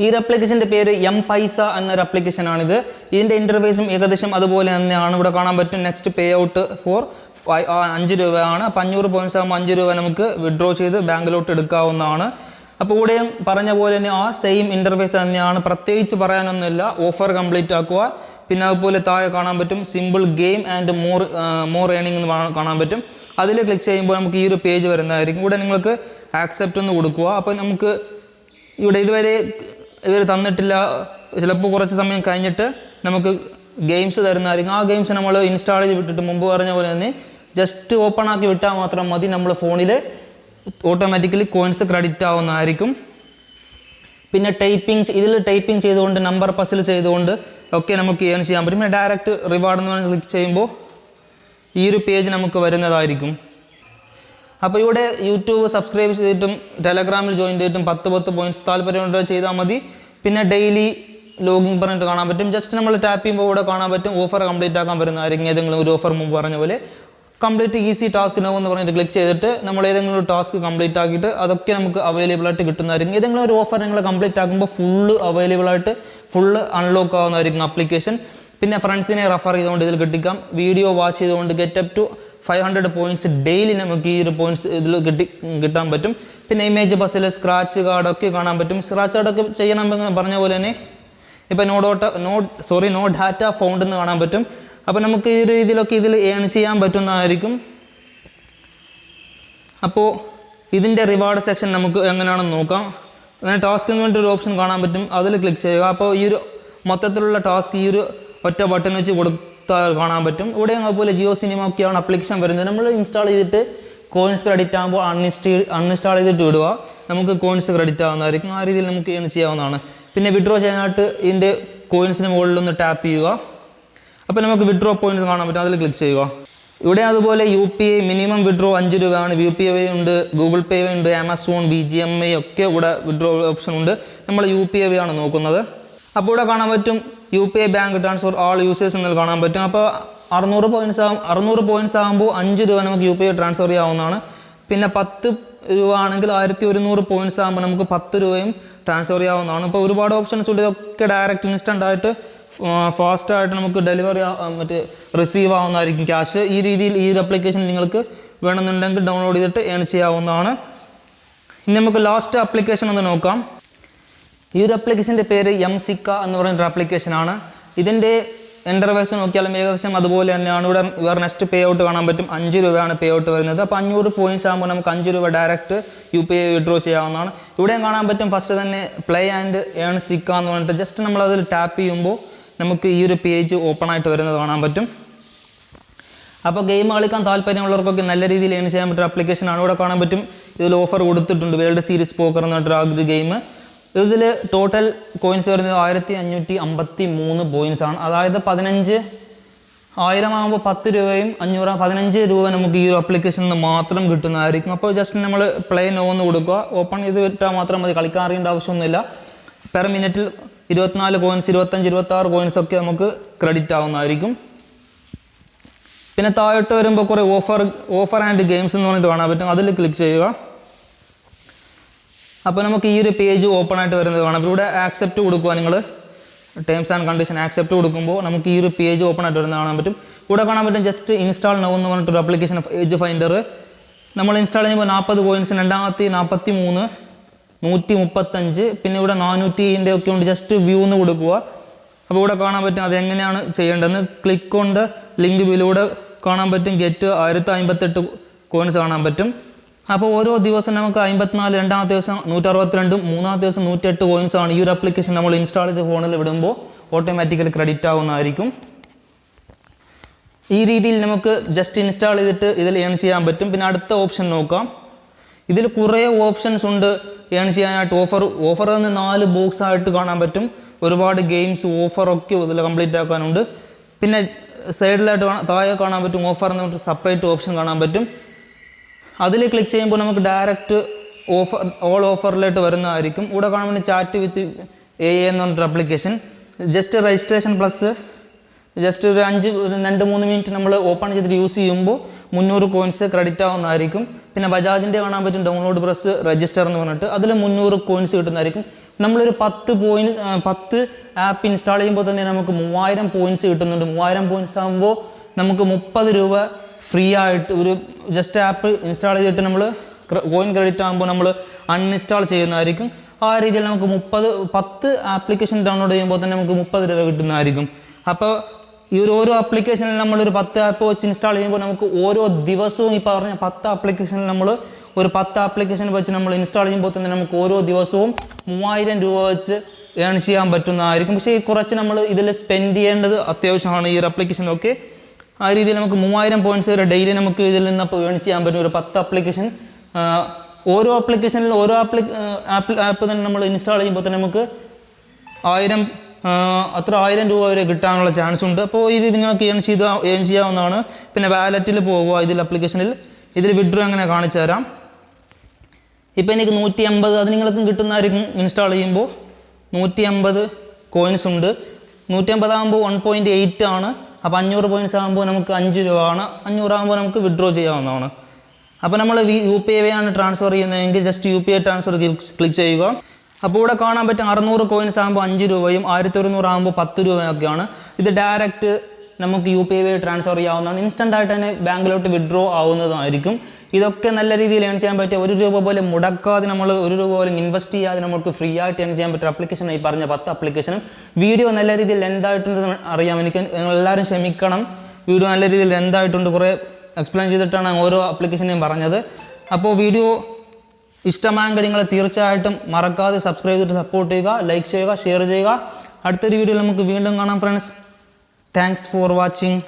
Speaker 1: ഈ ഒരു ആപ്ലിക്കേഷൻ്റെ പേര് M-Paisa എന്നൊരു ആപ്ലിക്കേഷനാണിത്. ഇതിൻ്റെ ഇൻ്റർഫേസും ഏകദേശം അതുപോലെ തന്നെയാണ്. ഇവിടെ കാണാൻ പറ്റും നെക്സ്റ്റ് പേ ഔട്ട് ഫോർ 5 രൂപയാണ്. അപ്പോൾ 500 പോയിൻറ്റ്സ് ആകുമ്പോൾ 5 രൂപ നമുക്ക് വിഡ്രോ ചെയ്ത് ബാങ്കിലോട്ട് എടുക്കാവുന്നതാണ്. അപ്പോൾ ഇവിടെയും പറഞ്ഞ പോലെ തന്നെ ആ സെയിം ഇൻ്റർഫേസ് തന്നെയാണ്, പ്രത്യേകിച്ച് പറയാനൊന്നുമില്ല. ഓഫർ കംപ്ലീറ്റ് ആക്കുക. പിന്നെ അതുപോലെ താഴെ കാണാൻ പറ്റും simple game and more earning എന്ന് കാണാൻ പറ്റും. അതിൽ ക്ലിക്ക് ചെയ്യുമ്പോൾ നമുക്ക് ഈ ഒരു പേജ് വരുന്നതായിരിക്കും. ഇവിടെ നിങ്ങൾക്ക് ആക്സെപ്റ്റ് ഒന്ന് കൊടുക്കുക. അപ്പോൾ നമുക്ക് ഇവിടെ ഇതുവരെ ഇവർ തന്നിട്ടില്ല, ചിലപ്പോൾ കുറച്ച് സമയം കഴിഞ്ഞിട്ട് നമുക്ക് ഗെയിംസ് തരുന്നതായിരിക്കും. ആ ഗെയിംസ് നമ്മൾ ഇൻസ്റ്റാൾ ചെയ്ത് വിട്ടിട്ട് മുമ്പ് പറഞ്ഞ പോലെ തന്നെ ജസ്റ്റ് ഓപ്പൺ ആക്കി വിട്ടാൽ മാത്രം മതി. നമ്മൾ ഫോണിൽ ഓട്ടോമാറ്റിക്കലി കോയിൻസ് ക്രെഡിറ്റ് ആവുന്നതായിരിക്കും. പിന്നെ ഇതിൽ ടൈപ്പിംഗ് ചെയ്തുകൊണ്ട് നമ്പർ പസിൽ ചെയ്തുകൊണ്ട് ഒക്കെ നമുക്ക് ഏൺ ചെയ്യാൻ പറ്റും. പിന്നെ ഡയറക്റ്റ് റിവാർഡ് എന്ന് പറഞ്ഞ് ക്ലിക്ക് ചെയ്യുമ്പോൾ ഈ ഒരു പേജ് നമുക്ക് വരുന്നതായിരിക്കും. അപ്പോൾ ഇവിടെ യൂട്യൂബ് സബ്സ്ക്രൈബ് ചെയ്തിട്ടും ടെലഗ്രാമിൽ ജോയിൻ ചെയ്തിട്ടും 10 പോയിൻറ്റ്സ് താല്പര്യമുണ്ടോ ചെയ്താൽ മതി. പിന്നെ ഡെയിലി ലോഗിൻ പറഞ്ഞിട്ട് കാണാൻ പറ്റും. ജസ്റ്റ് നമ്മൾ ടാപ്പ് ചെയ്യുമ്പോൾ ഇവിടെ കാണാൻ പറ്റും ഓഫർ കംപ്ലീറ്റ് ആക്കാൻ വരുന്നതായിരിക്കും. ഏതെങ്കിലും ഒരു ഓഫർ മുമ്പ് പറഞ്ഞ പോലെ കംപ്ലീറ്റ് ഈസി ടാസ്ക് നോ എന്ന് പറഞ്ഞിട്ട് ക്ലിക്ക് ചെയ്തിട്ട് നമ്മൾ ഏതെങ്കിലും ഒരു ടാസ്ക് കംപ്ലീറ്റ് ആക്കിയിട്ട് അതൊക്കെ നമുക്ക് അവൈലബിൾ ആയിട്ട് കിട്ടുന്നതായിരിക്കും. ഏതെങ്കിലും ഒരു ഓഫർ നിങ്ങൾ കംപ്ലീറ്റ് ആക്കുമ്പോൾ ഫുള്ള് അവൈലബിൾ ആയിട്ട് ഫുള്ള് അൺലോക്ക് ആവുന്നതായിരിക്കും ആപ്ലിക്കേഷൻ. പിന്നെ ഫ്രണ്ട്സിനെ റെഫർ ചെയ്തുകൊണ്ട് ഇതിൽ കിട്ടിക്കാം. വീഡിയോ വാച്ച് ചെയ്തുകൊണ്ട് get up to 500 points daily നമുക്ക് ഈ ഒരു പോയിൻറ്റ്സ് ഇതിൽ കിട്ടാൻ പറ്റും. പിന്നെ ഇമേജ് ബസ്സിൽ സ്ക്രാച്ച് കാർഡൊക്കെ കാണാൻ പറ്റും. സ്ക്രാച്ച് കാർഡൊക്കെ ചെയ്യണമെന്ന് പറഞ്ഞ പോലെ തന്നെ ഇപ്പോൾ നോ ഡാറ്റ ഫൗണ്ട് എന്ന് കാണാൻ പറ്റും. അപ്പോൾ നമുക്ക് ഈ ഒരു രീതിയിലൊക്കെ ഇതിൽ ഏൺ ചെയ്യാൻ പറ്റുന്നതായിരിക്കും. അപ്പോൾ ഇതിൻ്റെ റിവാർഡ് സെക്ഷൻ നമുക്ക് എങ്ങനെയാണെന്ന് നോക്കാം. അങ്ങനെ ടാസ്കിന് വേണ്ടി ഒരു ഓപ്ഷൻ കാണാൻ പറ്റും, അതിൽ ക്ലിക്ക് ചെയ്യുക. അപ്പോൾ ഈ ഒരു മൊത്തത്തിലുള്ള ടാസ്ക് ഈ ഒരു ഒറ്റ ബട്ടൺ വെച്ച് കൊടുത്താൽ കാണാൻ പറ്റും. ഇവിടെ അതുപോലെ ജിയോ സിനിമ ഒക്കെയാണ് ആപ്ലിക്കേഷൻ വരുന്നത്. നമ്മൾ ഇൻസ്റ്റാൾ ചെയ്തിട്ട് കോയിൻസ് ക്രെഡിറ്റ് ആകുമ്പോൾ അൺഇൻസ്റ്റാൾ ചെയ്തിട്ട് വിടുക, നമുക്ക് കോയിൻസ് ക്രെഡിറ്റ് ആവുന്നതായിരിക്കും. ആ രീതിയിൽ നമുക്ക് ഏൺ ചെയ്യാവുന്നതാണ്. പിന്നെ വിഡ്രോ ചെയ്യാനായിട്ട് ഇതിൻ്റെ കോയിൻസിന് മുകളിലൊന്ന് ടാപ്പ് ചെയ്യുക. അപ്പോൾ നമുക്ക് വിഡ്രോ പോയിൻറ്റ്സ് കാണാൻ പറ്റും, അതിൽ ക്ലിക്ക് ചെയ്യുക. ഇവിടെ അതുപോലെ UPI മിനിമം വിഡ്രോ 5 രൂപയാണ്. UPI ഉണ്ട്, ഗൂഗിൾ പേ ഉണ്ട്, ആമസോൺ, BGMI ഒക്കെ ഇവിടെ വിഡ്രോ ഓപ്ഷൻ ഉണ്ട്. നമ്മൾ UPI ആണ് നോക്കുന്നത്. അപ്പോൾ ഇവിടെ കാണാൻ പറ്റും UPI ബാങ്ക് ട്രാൻസ്ഫർ ആൾ യൂസേഴ്സ് എന്ന് കാണാൻ പറ്റും. അപ്പോൾ 600 പോയിൻറ്റ്സ് ആകുമ്പോൾ 5 രൂപ നമുക്ക് UPI ട്രാൻസ്ഫർ ചെയ്യാവുന്നതാണ്. പിന്നെ 10 രൂപ ആണെങ്കിൽ 1100 പോയിൻറ്റ്സ് ആകുമ്പോൾ നമുക്ക് 10 രൂപയും ട്രാൻസ്ഫർ ചെയ്യാവുന്നതാണ്. ഇപ്പോൾ ഒരുപാട് ഓപ്ഷൻസ് ഉണ്ട്. ഇതൊക്കെ ഡയറക്റ്റ് ഇൻസ്റ്റൻ്റ് ആയിട്ട് ഫാസ്റ്റായിട്ട് നമുക്ക് റിസീവ് ആവുന്നതായിരിക്കും ക്യാഷ്. ഈ രീതിയിൽ ഈ ഒരു ആപ്ലിക്കേഷൻ നിങ്ങൾക്ക് വേണമെന്നുണ്ടെങ്കിൽ ഡൗൺലോഡ് ചെയ്തിട്ട് ഏൺ ചെയ്യാവുന്നതാണ്. ഇനി നമുക്ക് ലാസ്റ്റ് ആപ്ലിക്കേഷൻ ഒന്ന് നോക്കാം. ഈ ഒരു ആപ്ലിക്കേഷൻ്റെ പേര് MSICA എന്ന് പറയുന്നൊരു ആപ്ലിക്കേഷനാണ്. ഇതിൻ്റെ ഇൻ്റർവേഴ്സ് നോക്കിയാലും ഏകദേശം അതുപോലെ തന്നെയാണ്. ഇവിടെ വേറെ നെക്സ്റ്റ് പേ ഔട്ട് കാണാൻ പറ്റും. 5 രൂപയാണ് പേ ഔട്ട് വരുന്നത്. അപ്പോൾ 500 പോയിൻറ്റ്സ് ആകുമ്പോൾ നമുക്ക് 5 രൂപ ഡയറക്റ്റ് UPI വിഡ്രോ ചെയ്യാവുന്നതാണ്. ഇവിടെയും കാണാൻ പറ്റും ഫസ്റ്റ് തന്നെ പ്ലേ ആൻഡ് ഏൺ സിക്ക എന്ന് പറഞ്ഞിട്ട് ജസ്റ്റ് നമ്മളതിൽ ടാപ്പ് ചെയ്യുമ്പോൾ നമുക്ക് ഈ ഒരു പേജ് ഓപ്പൺ ആയിട്ട് വരുന്നത് കാണാൻ പറ്റും. അപ്പോൾ ഗെയിം കളിക്കാൻ താല്പര്യമുള്ളവർക്കൊക്കെ നല്ല രീതിയിൽ ഏൺ ചെയ്യാൻ പറ്റുന്ന ആപ്ലിക്കേഷനാണ്. ഇവിടെ കാണാൻ പറ്റും ഇതിൽ ഓഫർ കൊടുത്തിട്ടുണ്ട്. വേൾഡ് സീരീസ് പോക്കർ എന്ന് പറഞ്ഞിട്ട് ആ ഒരു ഗെയിം. ഇതിൽ ടോട്ടൽ കോയിൻസ് വരുന്നത് 1553 പോയിൻറ്റ്സ് ആണ്. അതായത് 15,000 ആകുമ്പോൾ 10 രൂപയും 500 15 രൂപ നമുക്ക് ഈ ഒരു ആപ്ലിക്കേഷനിൽ നിന്ന് മാത്രം കിട്ടുന്നതായിരിക്കും. അപ്പോൾ ജസ്റ്റ് നമ്മൾ പ്ലേ നോ എന്ന് കൊടുക്കുക, ഓപ്പൺ ചെയ്ത് വിട്ടാൽ മാത്രം മതി. കളിക്കാൻ അറിയേണ്ട ആവശ്യമൊന്നുമില്ല. പെർ മിനിറ്റിൽ 24 കോയിൻസ് 25 26 കോയിൻസ് ഒക്കെ നമുക്ക് ക്രെഡിറ്റ് ആവുന്നതായിരിക്കും. പിന്നെ താഴോട്ട് വരുമ്പോൾ കുറേ ഓഫർ ആൻഡ് ഗെയിംസ് എന്ന് പറഞ്ഞിട്ട് കാണാൻ പറ്റും, അതിൽ ക്ലിക്ക് ചെയ്യുക. അപ്പോൾ നമുക്ക് ഈ ഒരു പേജ് ഓപ്പൺ ആയിട്ട് വരുന്നത് കാണാം. ഇവിടെ ആക്സെപ്റ്റ് കൊടുക്കുക, നിങ്ങൾ ടേംസ് ആൻഡ് കണ്ടീഷൻ ആക്സെപ്റ്റ് കൊടുക്കുമ്പോൾ നമുക്ക് ഈ ഒരു പേജ് ഓപ്പൺ ആയിട്ട് വരുന്നത് കാണാൻ പറ്റും. ഇവിടെ കാണാൻ പറ്റും ജസ്റ്റ് ഇൻസ്റ്റാൾ നൗ എന്ന് പറഞ്ഞിട്ടൊരു ആപ്ലിക്കേഷൻ ഏജ് ഫൈൻഡർ. നമ്മൾ ഇൻസ്റ്റാൾ ചെയ്യുമ്പോൾ 40 കോയിൻസ് 243 135 പിന്നെ ഇവിടെ 400 ഒക്കെ ഉണ്ട്. ജസ്റ്റ് വ്യൂ എന്ന് കൊടുക്കുക. അപ്പോൾ ഇവിടെ കാണാൻ പറ്റും അതെങ്ങനെയാണ് ചെയ്യേണ്ടതെന്ന്. ക്ലിക്ക് കൊണ്ട് ലിങ്ക് ബിലൂടെ കാണാൻ പറ്റും. ഗെറ്റ് 1058 കോയിൻസ് കാണാൻ പറ്റും. അപ്പോൾ ഓരോ ദിവസം നമുക്ക് 54, രണ്ടാമത്തെ ദിവസം 162, മൂന്നാമത്തെ ദിവസം 108 കോയിൻസ് ആണ്. ഈ ഒരു ആപ്ലിക്കേഷൻ നമ്മൾ ഇൻസ്റ്റാൾ ചെയ്ത് ഫോണിൽ വിടുമ്പോൾ ഓട്ടോമാറ്റിക്കലി ക്രെഡിറ്റ് ആവുന്നതായിരിക്കും. ഈ രീതിയിൽ നമുക്ക് ജസ്റ്റ് ഇൻസ്റ്റാൾ ചെയ്തിട്ട് ഇതിൽ ഏൺ ചെയ്യാൻ പറ്റും. പിന്നെ അടുത്ത ഓപ്ഷൻ നോക്കാം. ഇതിൽ കുറേ ഓപ്ഷൻസ് ഉണ്ട് ഏൺ ചെയ്യാനായിട്ട്. ഓഫർ തന്നെ 4 ബോക്സ് ആയിട്ട് കാണാൻ പറ്റും. ഒരുപാട് ഗെയിംസ് ഓഫറൊക്കെ ഇതിൽ കംപ്ലീറ്റ് ആക്കാനുണ്ട്. പിന്നെ സൈഡിലായിട്ട് താഴെ കാണാൻ പറ്റും ഓഫർ എന്ന് പറഞ്ഞിട്ട് സെപ്പറേറ്റ് ഓപ്ഷൻ കാണാൻ പറ്റും. അതിൽ ക്ലിക്ക് ചെയ്യുമ്പോൾ നമുക്ക് ഡയറക്റ്റ് ഓൾ ഓഫറിലോട്ട് വരുന്നതായിരിക്കും. ഇവിടെ കാണാൻ വേണ്ടി ചാറ്റ് വിത്ത് AI എന്ന് പറഞ്ഞിട്ട് application. Just registration plus just ഒരു 2-3 മിനിറ്റ് നമ്മൾ ഓപ്പൺ ചെയ്തിട്ട് യൂസ് ചെയ്യുമ്പോൾ 300 കോയിൻസ് ക്രെഡിറ്റ് ആവുന്നതായിരിക്കും. പിന്നെ ബജാജിൻ്റെ കാണാൻ പറ്റും ഡൗൺലോഡ് പ്രസ് രജിസ്റ്റർ എന്ന് പറഞ്ഞിട്ട്, അതിൽ 300 കോയിൻസ് കിട്ടുന്നതായിരിക്കും. നമ്മളൊരു 10 ആപ്പ് ഇൻസ്റ്റാൾ ചെയ്യുമ്പോൾ തന്നെ നമുക്ക് 3000 പോയിൻറ്റ്സ് കിട്ടുന്നുണ്ട്. 3000 പോയിൻറ്റ്സ് ആകുമ്പോൾ നമുക്ക് 30 രൂപ ഫ്രീ ആയിട്ട് ഒരു ജസ്റ്റ് ആപ്പ് ഇൻസ്റ്റാൾ ചെയ്തിട്ട് നമ്മൾ കോയിൻ ക്രെഡിറ്റ് ആകുമ്പോൾ നമ്മൾ അൺഇൻസ്റ്റാൾ ചെയ്യുന്നതായിരിക്കും. ആ രീതിയിൽ നമുക്ക് 10 ആപ്ലിക്കേഷൻ ഡൗൺലോഡ് ചെയ്യുമ്പോൾ തന്നെ നമുക്ക് 30 രൂപ കിട്ടുന്നതായിരിക്കും. അപ്പോൾ ഈ ഓരോ ആപ്ലിക്കേഷനിൽ നമ്മളൊരു 10 ആപ്പ് വെച്ച് ഇൻസ്റ്റാൾ ചെയ്യുമ്പോൾ നമുക്ക് ഓരോ ദിവസവും ഈ പറഞ്ഞ 10 ആപ്ലിക്കേഷനിൽ നമ്മൾ ഒരു 10 ആപ്ലിക്കേഷൻ വെച്ച് നമ്മൾ ഇൻസ്റ്റാൾ ചെയ്യുമ്പോൾ തന്നെ നമുക്ക് ഓരോ ദിവസവും 3000 രൂപ വെച്ച് ഏൺ ചെയ്യാൻ പറ്റുന്നതായിരിക്കും. പക്ഷേ കുറച്ച് നമ്മൾ ഇതിൽ സ്പെൻഡ് ചെയ്യേണ്ടത് അത്യാവശ്യമാണ് ഈ ഒരു ആപ്ലിക്കേഷനൊക്കെ. ആ രീതിയിൽ നമുക്ക് 3000 പോയിൻറ്റ്സ് വരെ ഡെയിലി നമുക്ക് ഇതിൽ നിന്ന് ഏൺ ചെയ്യാൻ പറ്റും. ഒരു 10 ആപ്ലിക്കേഷൻ ഓരോ ആപ്ലിക്കേഷനിൽ ഓരോ ആപ്പ് തന്നെ നമ്മൾ ഇൻസ്റ്റാൾ ചെയ്യുമ്പോൾ തന്നെ നമുക്ക് 1000 രൂപ വരെ കിട്ടാനുള്ള ചാൻസ് ഉണ്ട്. അപ്പോൾ ഈ രീതി നിങ്ങൾക്ക് ഏൺ ചെയ്യാവുന്നതാണ്. പിന്നെ വാലറ്റിൽ പോകുക, ഇതിൽ ആപ്ലിക്കേഷനിൽ ഇതിൽ വിഡ്രോ അങ്ങനെ കാണിച്ചു തരാം. ഇപ്പോൾ എനിക്ക് 150 അത് നിങ്ങൾക്കും കിട്ടുന്നതായിരിക്കും. ഇൻസ്റ്റാൾ ചെയ്യുമ്പോൾ 150 കോയിൻസ് ഉണ്ട്. 150 ആകുമ്പോൾ 1.8 ആണ്. അപ്പോൾ 500 പോയിൻറ്റ്സ് ആകുമ്പോൾ നമുക്ക് 5 രൂപ ആണ്. 500 ആകുമ്പോൾ നമുക്ക് വിഡ്രോ ചെയ്യാവുന്നതാണ്. അപ്പോൾ നമ്മൾ UPI ആണ് ട്രാൻസ്ഫർ ചെയ്യുന്നതെങ്കിൽ ജസ്റ്റ് UPI ട്രാൻസ്ഫർ ക്ലിക്ക് ചെയ്യുക. അപ്പോൾ ഇവിടെ കാണാൻ പറ്റും 600 കോയിൻസ് ആകുമ്പോൾ 5 രൂപയും 1100 ആകുമ്പോൾ 10 രൂപയൊക്കെയാണ്. ഇത് ഡയറക്റ്റ് നമുക്ക് UPI വഴി ട്രാൻസ്ഫർ ചെയ്യാവുന്നതാണ്. ഇൻസ്റ്റൻ്റ് ആയിട്ട് തന്നെ ബാങ്കിലോട്ട് വിഡ്രോ ആവുന്നതായിരിക്കും. ഇതൊക്കെ നല്ല രീതിയിൽ ഏൺ ചെയ്യാൻ പറ്റിയ 1 രൂപ പോലും മുടക്കാതെ നമ്മൾ 1 രൂപ പോലും ഇൻവെസ്റ്റ് ചെയ്യാതെ നമുക്ക് ഫ്രീ ആയിട്ട് ഏൺ ചെയ്യാൻ പറ്റിയ ആപ്ലിക്കേഷൻ ഈ പറഞ്ഞ 10 ആപ്ലിക്കേഷനും. വീഡിയോ നല്ല രീതിയിൽ ലെന്തായിട്ടുണ്ടെന്ന് അറിയാം. എല്ലാവരും ക്ഷമിക്കണം. വീഡിയോ നല്ല രീതിയിൽ ലെന്തായിട്ടുണ്ട്. കുറേ എക്സ്പ്ലെയിൻ ചെയ്തിട്ടാണ് ഓരോ ആപ്ലിക്കേഷനെയും പറഞ്ഞത്. അപ്പോൾ വീഡിയോ ഇഷ്ടമായെങ്കിൽ നിങ്ങൾ തീർച്ചയായിട്ടും മറക്കാതെ സബ്സ്ക്രൈബ് ചെയ്തിട്ട് സപ്പോർട്ട് ചെയ്യുക, ലൈക്ക് ചെയ്യുക, ഷെയർ ചെയ്യുക. അടുത്തൊരു വീഡിയോയിൽ നമുക്ക് വീണ്ടും കാണാം ഫ്രണ്ട്സ്. Thanks for watching.